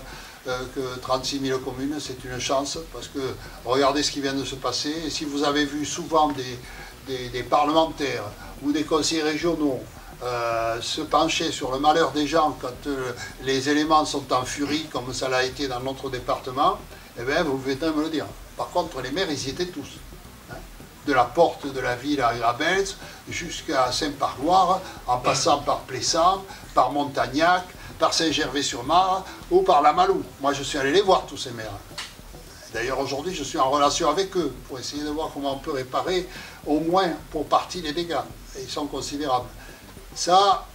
que 36 000 communes, c'est une chance, parce que regardez ce qui vient de se passer, et si vous avez vu souvent des parlementaires ou des conseillers régionaux se pencher sur le malheur des gens quand les éléments sont en furie, comme ça l'a été dans notre département, eh bien vous venez me le dire. Par contre, les maires, ils y étaient tous. De la porte de la ville à Grabels jusqu'à Saint-Parloire, en passant par Plessant, par Montagnac, par Saint-Gervais-sur-Marne ou par la Malou. Moi, je suis allé les voir, tous ces maires. D'ailleurs, aujourd'hui, je suis en relation avec eux pour essayer de voir comment on peut réparer, au moins pour partie, les dégâts. Et ils sont considérables. Ça,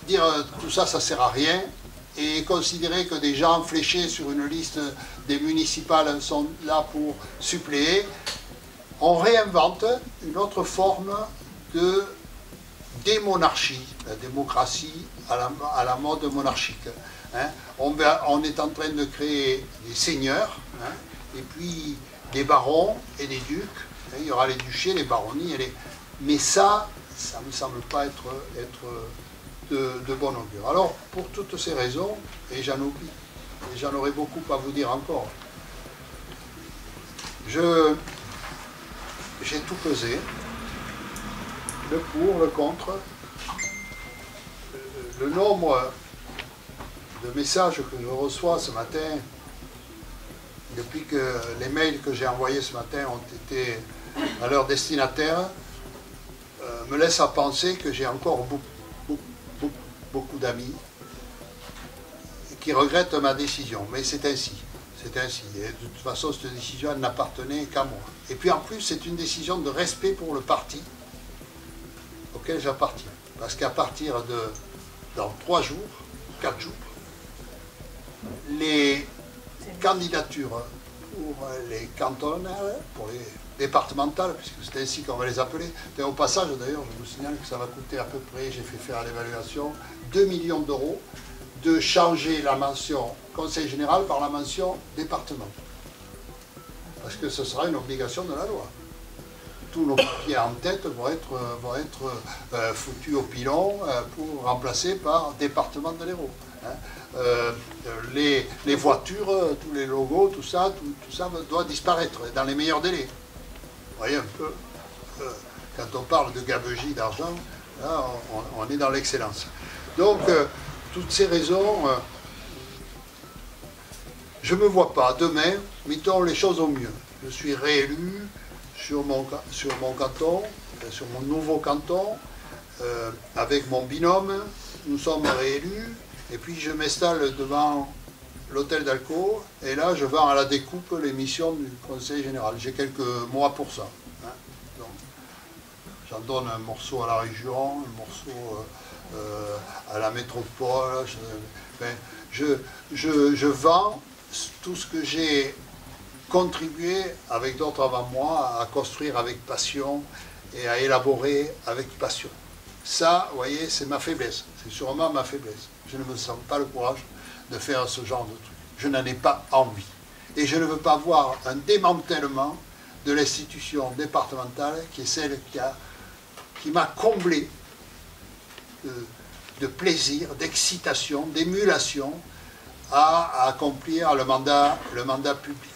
dire tout ça, ça ne sert à rien. Et considérer que des gens fléchés sur une liste des municipales sont là pour suppléer, on réinvente une autre forme de démonarchie, la démocratie à la mode monarchique. Hein. On est en train de créer des seigneurs, hein, et puis des barons et des ducs. Hein. Il y aura les duchés, les baronnies, mais ça ne me semble pas être de bon augure. Alors, pour toutes ces raisons, et j'en oublie, et j'en aurais beaucoup à vous dire encore, j'ai tout pesé, le pour, le contre, le nombre de messages que je reçois ce matin, depuis que les mails que j'ai envoyés ce matin ont été à leur destinataire, me laisse à penser que j'ai encore beaucoup d'amis qui regrettent ma décision, mais c'est ainsi. C'est ainsi. Et de toute façon, cette décision, elle n'appartenait qu'à moi. Et puis en plus, c'est une décision de respect pour le parti auquel j'appartiens. Parce qu'à partir dans 3 jours, 4 jours, les candidatures pour les cantonales, pour les départementales, puisque c'est ainsi qu'on va les appeler. Et au passage, d'ailleurs, je vous signale que ça va coûter à peu près, j'ai fait faire l'évaluation, 2 millions d'euros de changer la mention Conseil général par la mention département. Parce que ce sera une obligation de la loi. Tous nos papiers en tête vont être foutus au pilon pour remplacer par département de l'Hérault. hein. Les voitures, tous les logos, tout ça doit disparaître dans les meilleurs délais. Vous voyez un peu, quand on parle de gabegie d'argent, là on est dans l'excellence. Donc, toutes ces raisons, je ne me vois pas demain, mettons les choses au mieux. Je suis réélu sur mon canton, sur mon nouveau canton, avec mon binôme, nous sommes réélus, et puis je m'installe devant l'hôtel d'Alco, et là je vends à la découpe les missions du Conseil général. J'ai quelques mois pour ça. Hein. J'en donne un morceau à la région, un morceau à la métropole. Je vends tout ce que j'ai contribué avec d'autres avant moi à construire avec passion et à élaborer avec passion. Ça, vous voyez, c'est ma faiblesse. C'est sûrement ma faiblesse. Je ne me sens pas le courage de faire ce genre de truc. Je n'en ai pas envie. Et je ne veux pas voir un démantèlement de l'institution départementale qui est celle qui m'a comblé de plaisir, d'excitation, d'émulation à accomplir le mandat public.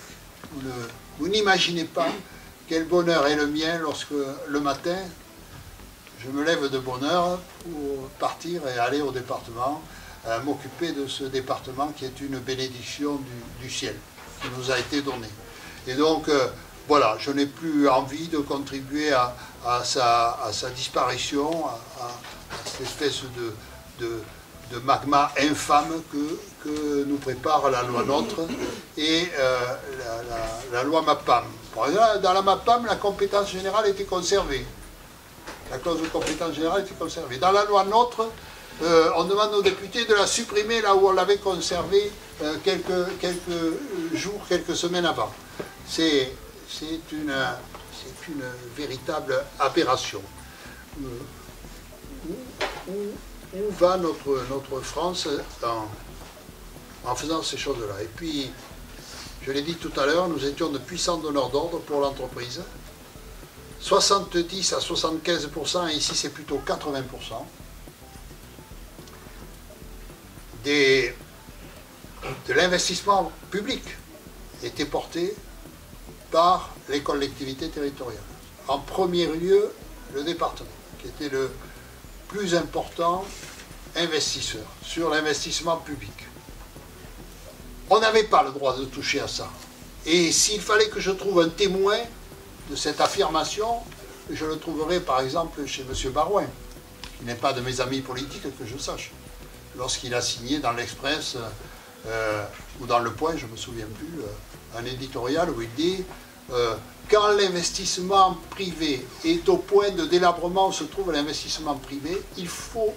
Vous n'imaginez pas quel bonheur est le mien lorsque le matin, je me lève de bonne heure pour partir et aller au département, m'occuper de ce département qui est une bénédiction du ciel, qui nous a été donnée. Et donc, voilà, je n'ai plus envie de contribuer à sa disparition, à cette espèce de magma infâme que nous prépare la loi NOTRe et la loi MAPAM. Dans la MAPAM, la compétence générale était conservée. La clause de compétence générale était conservée. Dans la loi NOTRe, on demande aux députés de la supprimer là où on l'avait conservée quelques jours, quelques semaines avant. C'est une véritable aberration. Où va notre France en faisant ces choses-là? Et puis, je l'ai dit tout à l'heure, nous étions de puissants donneurs d'ordre pour l'entreprise. 70 à 75%, et ici c'est plutôt 80%, de l'investissement public était porté par les collectivités territoriales. En premier lieu, le département, qui était le plus important investisseur sur l'investissement public. On n'avait pas le droit de toucher à ça. Et s'il fallait que je trouve un témoin de cette affirmation, je le trouverai par exemple chez M. Barouin, qui n'est pas de mes amis politiques que je sache, lorsqu'il a signé dans l'Express ou dans Le Point, je ne me souviens plus, un éditorial où il dit quand l'investissement privé est au point de délabrement où se trouve l'investissement privé, il faut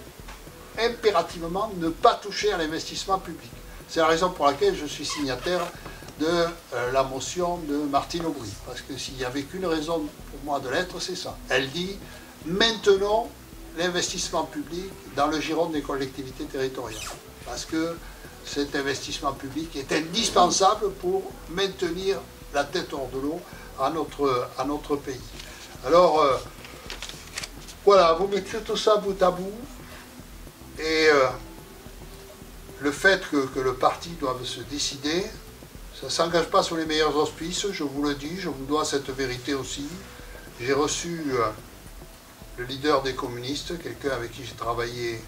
impérativement ne pas toucher à l'investissement public. C'est la raison pour laquelle je suis signataire de la motion de Martine Aubry. Parce que s'il n'y avait qu'une raison pour moi de l'être, c'est ça. Elle dit « Maintenons l'investissement public dans le giron des collectivités territoriales. » Parce que cet investissement public est indispensable pour maintenir la tête hors de l'eau à notre pays. Alors, voilà, vous mettez tout ça bout à bout, et le fait que le parti doive se décider, ça ne s'engage pas sur les meilleurs auspices, je vous le dis, je vous dois cette vérité aussi. J'ai reçu le leader des communistes, quelqu'un avec qui j'ai travaillé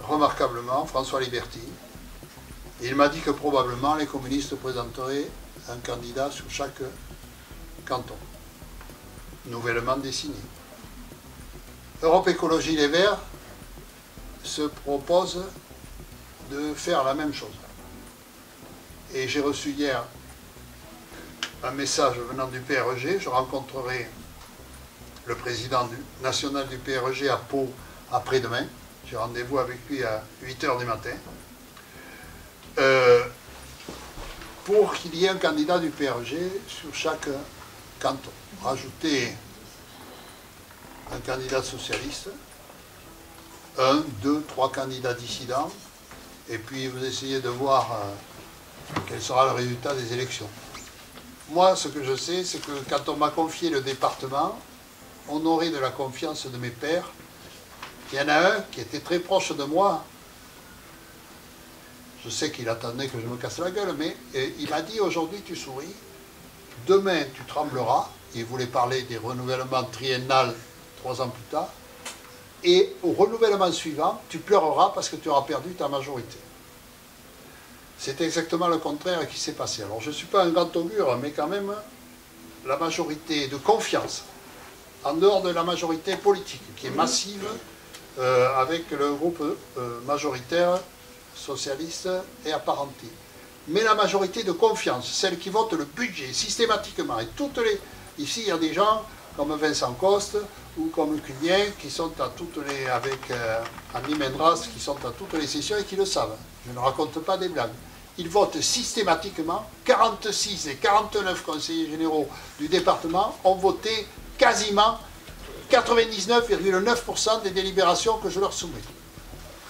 remarquablement, François Liberty. Et il m'a dit que probablement les communistes présenteraient un candidat sur chaque canton, nouvellement désigné. Europe Écologie Les Verts se propose de faire la même chose. Et j'ai reçu hier un message venant du PRG, je rencontrerai le président national du PRG à Pau après-demain, j'ai rendez-vous avec lui à 8 h du matin, pour qu'il y ait un candidat du PRG sur chaque canton. Rajouter un candidat socialiste, 1, 2, 3 candidats dissidents, et puis vous essayez de voir quel sera le résultat des élections. Moi, ce que je sais, c'est que quand on m'a confié le département, honoré de la confiance de mes pairs, il y en a un qui était très proche de moi, Je sais qu'il attendait que je me casse la gueule, mais il m'a dit aujourd'hui tu souris, demain tu trembleras. Il voulait parler des renouvellements triennales 3 ans plus tard. Et au renouvellement suivant, tu pleureras parce que tu auras perdu ta majorité. C'est exactement le contraire qui s'est passé. Alors je ne suis pas un grand augure, mais quand même, la majorité de confiance, en dehors de la majorité politique, qui est massive, avec le groupe majoritaire socialiste et apparenté. Mais la majorité de confiance, celle qui vote le budget systématiquement, et toutes les... Ici, il y a des gens comme Vincent Coste ou comme Cunien qui sont à toutes les... avec Annie Mendras, qui sont à toutes les sessions et qui le savent. Je ne raconte pas des blagues. Ils votent systématiquement. 46 et 49 conseillers généraux du département ont voté quasiment 99,9% des délibérations que je leur soumets.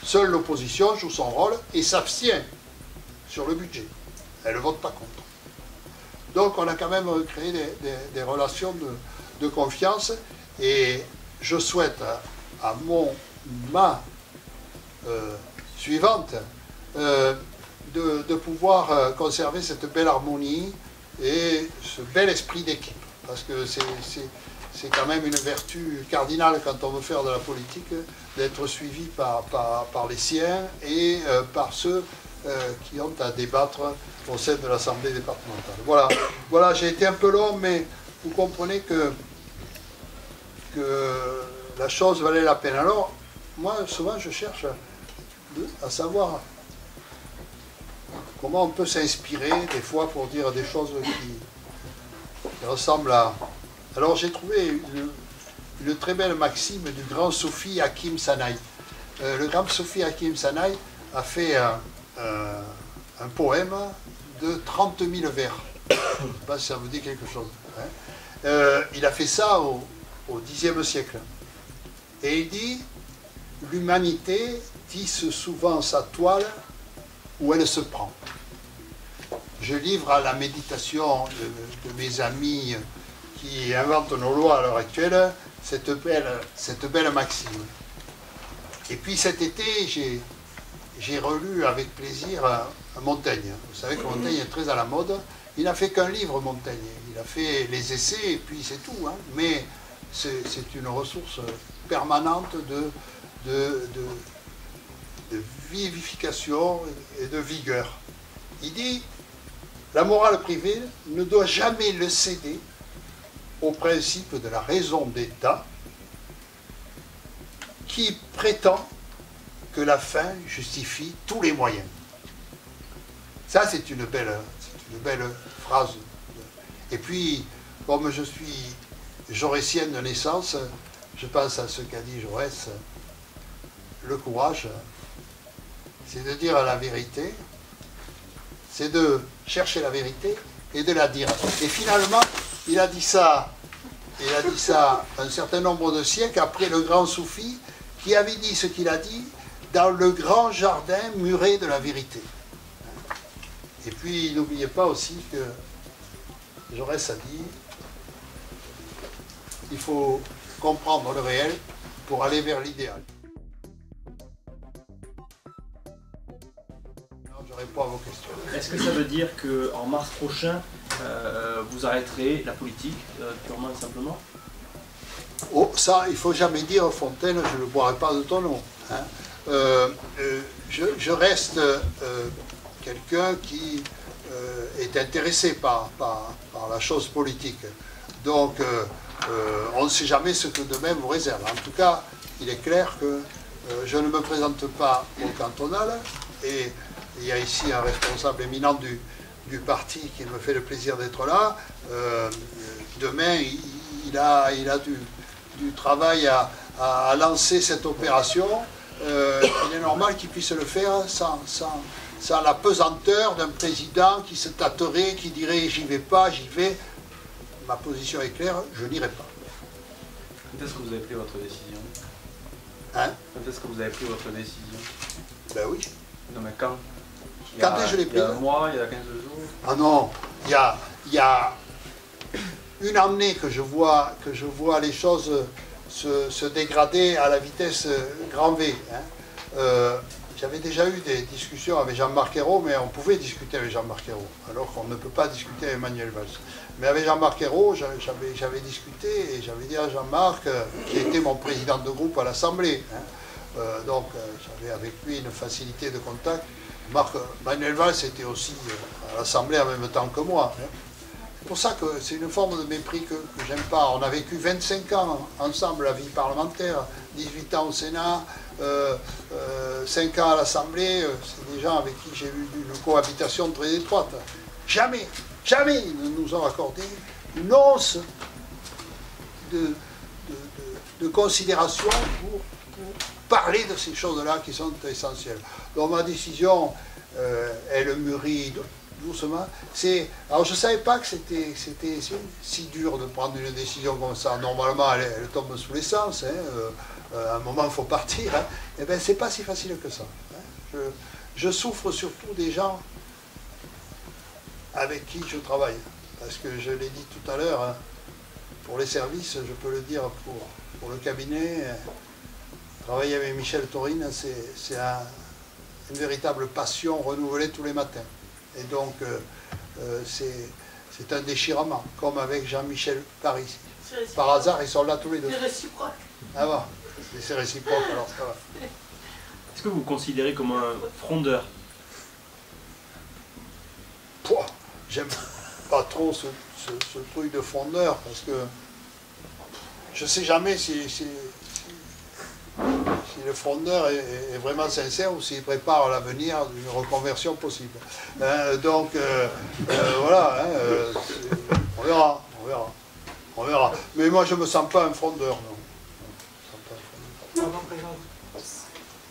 Seule l'opposition joue son rôle et s'abstient sur le budget. Elle ne vote pas contre. Donc on a quand même créé des relations de confiance et je souhaite à ma suivante de pouvoir conserver cette belle harmonie et ce bel esprit d'équipe. Parce que c'est quand même une vertu cardinale quand on veut faire de la politique, d'être suivi par les siens et par ceux qui ont à débattre au sein de l'Assemblée départementale. Voilà, j'ai été un peu long, mais vous comprenez que la chose valait la peine. Alors, moi, souvent, je cherche à savoir comment on peut s'inspirer, des fois, pour dire des choses qui ressemblent à... Alors, j'ai trouvé une très belle maxime du grand soufi Hakim Sanaï. Le grand soufi Hakim Sanaï a fait un poème de 30 000 vers. Je ne sais pas si ça vous dit quelque chose. Hein. Il a fait ça au Xe siècle. Et il dit, l'humanité tisse souvent sa toile où elle se prend. Je livre à la méditation de mes amis qui inventent nos lois à l'heure actuelle cette belle maxime. Et puis cet été, j'ai relu avec plaisir Montaigne. Vous savez que Montaigne est très à la mode. Il n'a fait qu'un livre, Montaigne. Il a fait les essais et puis c'est tout. Hein. Mais c'est une ressource permanente de vivification et de vigueur. Il dit, la morale privée ne doit jamais le céder au principe de la raison d'État qui prétend que la fin justifie tous les moyens. Ça, c'est une belle phrase. Et puis, comme je suis jaurétien de naissance, je pense à ce qu'a dit Jaurès. Le courage, c'est de dire la vérité, c'est de chercher la vérité et de la dire. Et finalement, il a dit ça un certain nombre de siècles après le grand soufi qui avait dit ce qu'il a dit dans le grand jardin muré de la vérité. Et puis, n'oubliez pas aussi que Jaurès a dit il faut comprendre le réel pour aller vers l'idéal. Je réponds à vos questions. Est-ce que ça veut dire qu'en mars prochain, vous arrêterez la politique, purement et simplement? Oh, ça, il ne faut jamais dire, Fontaine, je ne boirai pas de ton nom. Hein. Je reste quelqu'un qui est intéressé par la chose politique. Donc, on ne sait jamais ce que demain vous réserve. En tout cas, il est clair que je ne me présente pas au cantonal, et il y a ici un responsable éminent du parti qui me fait le plaisir d'être là. Demain, il a du travail à lancer cette opération. Il est normal qu'il puisse le faire sans la pesanteur d'un président qui se tâterait, qui dirait j'y vais pas, j'y vais. Ma position est claire, je n'irai pas. Quand est-ce que vous avez pris votre décision? Hein? Quand est-ce que vous avez pris votre décision? Ben oui. Non mais quand? Quand est-ce que je l'ai pris? Il y a un mois, il y a 15 jours? Ah non, il y a une année que je vois les choses se dégrader à la vitesse grand V. Hein. j'avais déjà eu des discussions avec Jean-Marc Ayrault, mais on pouvait discuter avec Jean-Marc Ayrault, alors qu'on ne peut pas discuter avec Manuel Valls. Mais avec Jean-Marc Ayrault, j'avais discuté et j'avais dit à Jean-Marc, qui était mon président de groupe à l'Assemblée, hein, donc j'avais avec lui une facilité de contact. Manuel Valls était aussi à l'Assemblée en même temps que moi. Hein. C'est pour ça que c'est une forme de mépris que j'aime pas. On a vécu 25 ans ensemble la vie parlementaire, 18 ans au Sénat, 5 ans à l'Assemblée, c'est des gens avec qui j'ai eu une cohabitation très étroite. Jamais, jamais ils ne nous ont accordé une once de considération pour parler de ces choses-là qui sont essentielles. Donc ma décision, elle mûrit doucement. Alors je ne savais pas que c'était si dur de prendre une décision comme ça. Normalement, elle tombe sous l'essence. Hein, à un moment, il faut partir. Hein. Eh bien, c'est pas si facile que ça. Hein. Je souffre surtout des gens avec qui je travaille. Parce que je l'ai dit tout à l'heure, hein, pour les services, je peux le dire pour le cabinet, travailler avec Michel Taurine, c'est une véritable passion renouvelée tous les matins. Et donc, c'est un déchirement, comme avec Jean-Michel Paris. Par hasard, ils sont là tous les deux. C'est réciproque. Ah bon, c'est réciproque, alors ça va. Est-ce que vous vous considérez comme un frondeur? J'aime pas trop ce truc de frondeur, parce que je ne sais jamais si le frondeur est vraiment sincère ou s'il prépare l'avenir d'une reconversion possible. Donc, voilà, hein, on verra. Mais moi, je ne me sens pas un frondeur, non. Avant présente,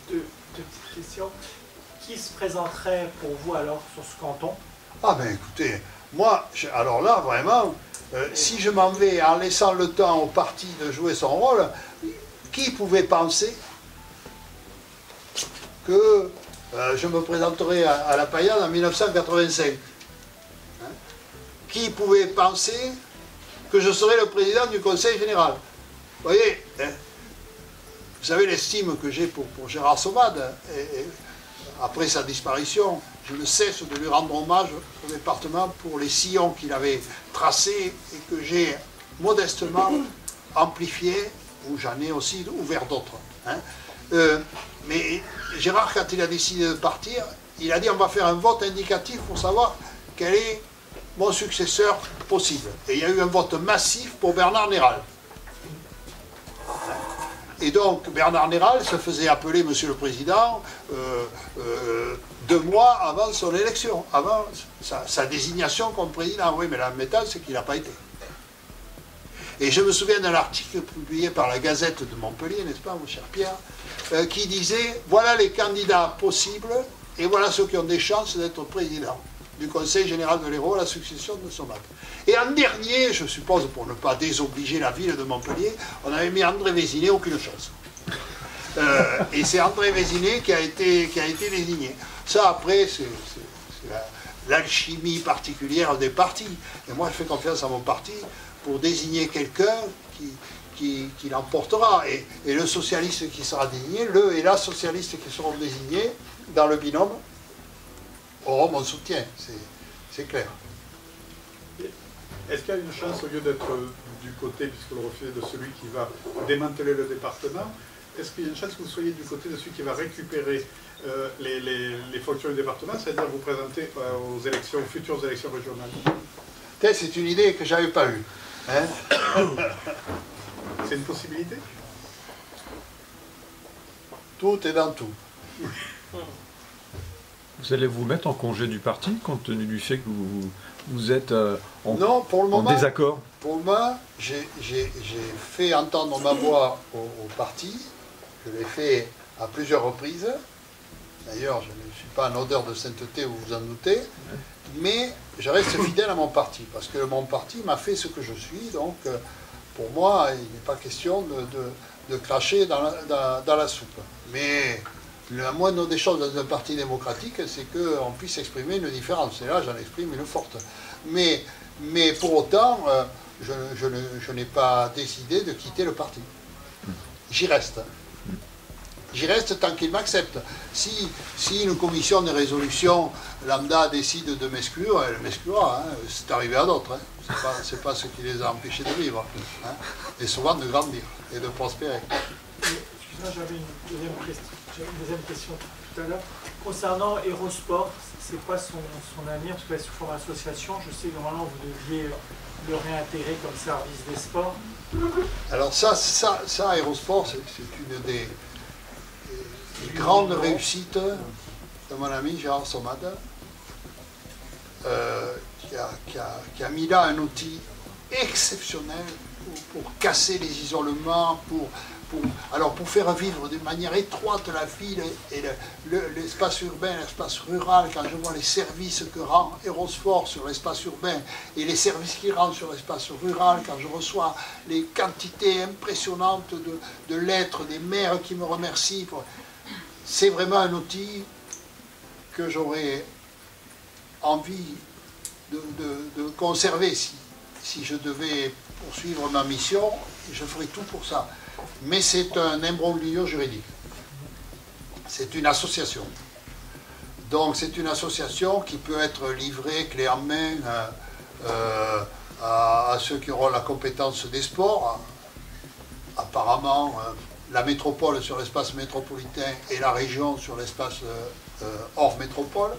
deux petites questions. Qui se présenterait pour vous alors sur ce canton? Ah ben écoutez, moi, alors là, vraiment, si je m'en vais en laissant le temps au parti de jouer son rôle, qui pouvait penser que je me présenterai à la Payade en 1985 hein? Qui pouvait penser que je serais le président du Conseil général? Vous voyez, hein? Vous savez l'estime que j'ai pour Gérard Sommade, hein? Et après sa disparition, je ne cesse de lui rendre hommage au département pour les sillons qu'il avait tracés et que j'ai modestement amplifiés, ou j'en ai aussi ouvert d'autres. Hein. Mais Gérard, quand il a décidé de partir, il a dit on va faire un vote indicatif pour savoir quel est mon successeur possible. Et il y a eu un vote massif pour Bernard Néral. Et donc Bernard Néral se faisait appeler Monsieur le Président 2 mois avant son élection, avant sa désignation comme président. Oui, mais la méthode, c'est qu'il n'a pas été. Et je me souviens d'un article publié par la Gazette de Montpellier, n'est-ce pas, mon cher Pierre, qui disait « Voilà les candidats possibles et voilà ceux qui ont des chances d'être président du Conseil général de l'Hérault à la succession de Sommade. » Et en dernier, je suppose, pour ne pas désobliger la ville de Montpellier, on avait mis André Vézinet, aucune chance. Et c'est André Vézinet qui a été désigné. Ça, après, c'est l'alchimie particulière des partis. Et moi, je fais confiance à mon parti pour désigner quelqu'un qui l'emportera. Et le socialiste qui sera désigné, le et la socialiste qui seront désignés dans le binôme, auront mon soutien, c'est clair. Est-ce qu'il y a une chance, au lieu d'être du côté, puisque le refus est de celui qui va démanteler le département, est-ce qu'il y a une chance que vous soyez du côté de celui qui va récupérer les fonctions du département, c'est-à-dire vous présenter aux futures élections régionales? C'est une idée que je n'avais pas eue. Hein? C'est une possibilité? Tout est dans tout. Vous allez vous mettre en congé du parti, compte tenu du fait que vous êtes non, pour le moment, en désaccord? Pour le moment, j'ai fait entendre ma voix au parti. Je l'ai fait à plusieurs reprises. D'ailleurs, je ne suis pas en odeur de sainteté, vous vous en doutez. Mais je reste fidèle à mon parti, parce que mon parti m'a fait ce que je suis. Donc, pour moi, il n'est pas question de cracher dans la soupe. Mais la moindre des choses dans un parti démocratique, c'est qu'on puisse exprimer une différence. Et là, j'en exprime une forte. Mais pour autant, je n'ai pas décidé de quitter le parti. J'y reste. J'y reste tant qu'il m'accepte. Si une commission de résolution lambda décide de m'exclure, elle m'exclura. Hein. C'est arrivé à d'autres. Hein. C'est pas ce qui les a empêchés de vivre. Hein. Et souvent de grandir et de prospérer. Excusez-moi, j'avais une deuxième question tout à l'heure. Concernant Aérosport, c'est quoi son avenir? Parce que sous forme association, je sais que normalement vous deviez le réintégrer comme service des sports. Alors ça Aérosport, c'est une des grandes réussites de mon ami Gérard Somade, qui a mis là un outil exceptionnel pour casser les isolements, pour faire vivre de manière étroite la ville et l'espace urbain, l'espace rural. Quand je vois les services que rend Aérosport sur l'espace urbain et les services qu'il rend sur l'espace rural, quand je reçois les quantités impressionnantes de lettres des maires qui me remercient, c'est vraiment un outil que j'aurais envie de conserver. Si je devais poursuivre ma mission, je ferais tout pour ça. Mais c'est un imbroglio juridique. C'est une association. Donc c'est une association qui peut être livrée clé en main à ceux qui auront la compétence des sports. Apparemment, la métropole sur l'espace métropolitain et la région sur l'espace hors métropole.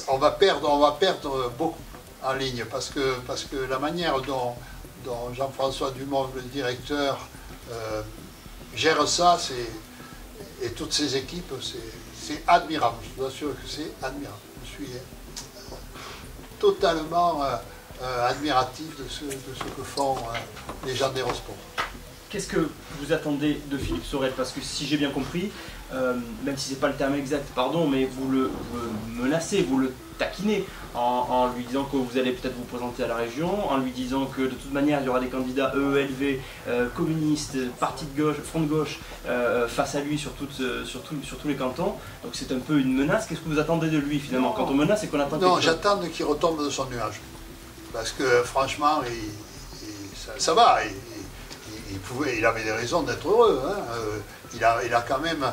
On va perdre beaucoup en ligne parce que la manière dont Jean-François Dumont, le directeur, gère ça, et toutes ses équipes, c'est admirable. Je vous assure que c'est admirable. Je suis totalement admiratif de ce que font les gens d'Aérosport. Qu'est-ce que vous attendez de Philippe Sorel? Parce que si j'ai bien compris, même si ce n'est pas le terme exact, pardon, mais vous le menacez, vous le taquinez en lui disant que vous allez peut-être vous présenter à la région, en lui disant que de toute manière il y aura des candidats EELV, communistes, partis de gauche, front de gauche, face à lui sur tous les cantons. Donc c'est un peu une menace. Qu'est-ce que vous attendez de lui finalement? Quand on menace, c'est qu'on attend quelque chose. Non, j'attends qu'il retombe de son nuage. Parce que franchement, ça va. Il avait des raisons d'être heureux. Hein. Il a quand même...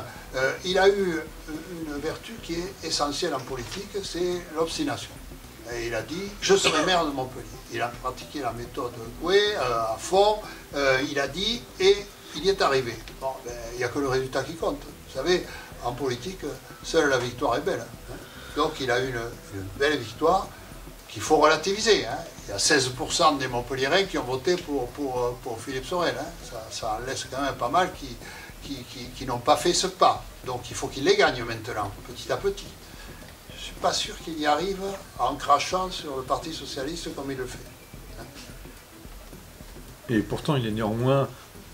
il a eu une vertu qui est essentielle en politique, c'est l'obstination. Et il a dit, je serai maire de Montpellier. Il a pratiqué la méthode Coué à fond, il a dit, et il y est arrivé. Bon, ben, il n'y a que le résultat qui compte. Vous savez, en politique, seule la victoire est belle. Hein. Donc il a eu une belle victoire qu'il faut relativiser. Hein. Il y a 16% des Montpelliérains qui ont voté pour Philippe Sorel. Hein. Ça en laisse quand même pas mal qui n'ont pas fait ce pas. Donc il faut qu'il les gagne maintenant, petit à petit. Je ne suis pas sûr qu'il y arrive en crachant sur le Parti Socialiste comme il le fait. Hein. Et pourtant, il est néanmoins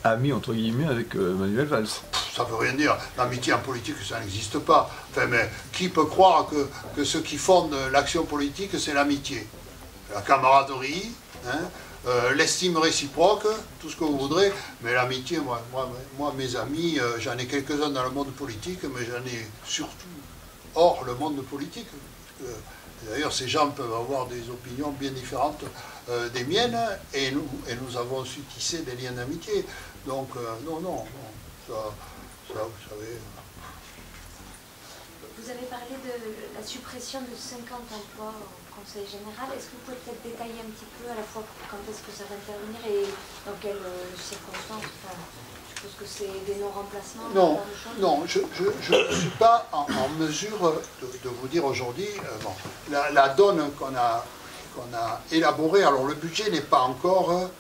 ami, entre guillemets, avec Manuel Valls. Ça ne veut rien dire. L'amitié en politique, ça n'existe pas. Enfin, mais qui peut croire que ce qui fonde l'action politique, c'est l'amitié? La camaraderie, hein, l'estime réciproque, tout ce que vous voudrez, mais l'amitié, moi mes amis, j'en ai quelques-uns dans le monde politique, mais j'en ai surtout hors le monde politique. D'ailleurs, ces gens peuvent avoir des opinions bien différentes des miennes, et nous avons su tisser des liens d'amitié. Donc, non, ça, vous savez... Vous avez parlé de la suppression de 50 emplois au Conseil général. Est-ce que vous pouvez peut-être détailler un petit peu à la fois quand est-ce que ça va intervenir et dans quelles circonstances? Enfin, je suppose que c'est des non-remplacements. Non, je ne suis pas en mesure de vous dire aujourd'hui. Bon, la donne qu'on a élaborée, alors le budget n'est pas encore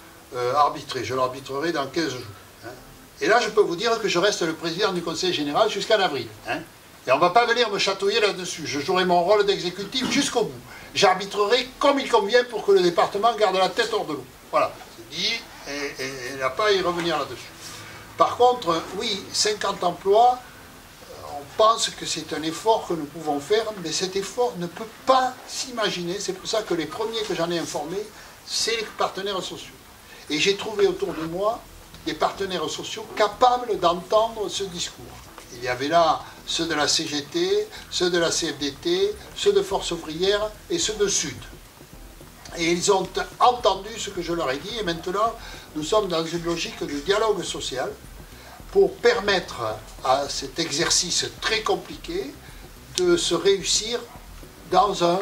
arbitré. Je l'arbitrerai dans 15 jours. Hein. Et là, je peux vous dire que je reste le président du Conseil général jusqu'en avril. Hein. Et on ne va pas venir me chatouiller là-dessus. Je jouerai mon rôle d'exécutif jusqu'au bout. J'arbitrerai comme il convient pour que le département garde la tête hors de l'eau. Voilà, c'est dit, et il n'a pas à y revenir là-dessus. Par contre, oui, 50 emplois, on pense que c'est un effort que nous pouvons faire, mais cet effort ne peut pas s'imaginer. C'est pour ça que les premiers que j'en ai informés, c'est les partenaires sociaux. Et j'ai trouvé autour de moi des partenaires sociaux capables d'entendre ce discours. Il y avait là ceux de la CGT, ceux de la CFDT, ceux de Force ouvrière et ceux de Sud. Et ils ont entendu ce que je leur ai dit, et maintenant nous sommes dans une logique de dialogue social pour permettre à cet exercice très compliqué de se réussir dans un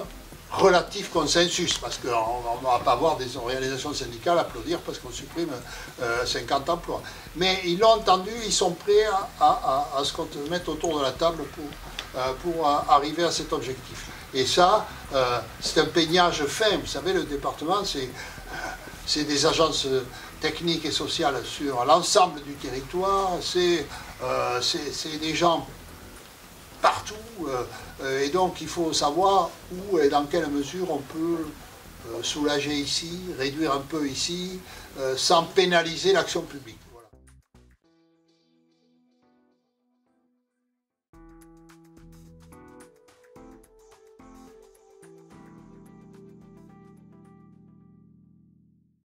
relatif consensus, parce qu'on ne va pas voir des organisations syndicales applaudir parce qu'on supprime 50 emplois. Mais ils l'ont entendu, ils sont prêts à se mettre autour de la table pour arriver à cet objectif. Et ça, c'est un peignage fin. Vous savez, le département, c'est des agences techniques et sociales sur l'ensemble du territoire, c'est des gens partout, et donc il faut savoir où et dans quelle mesure on peut soulager ici, réduire un peu ici, sans pénaliser l'action publique.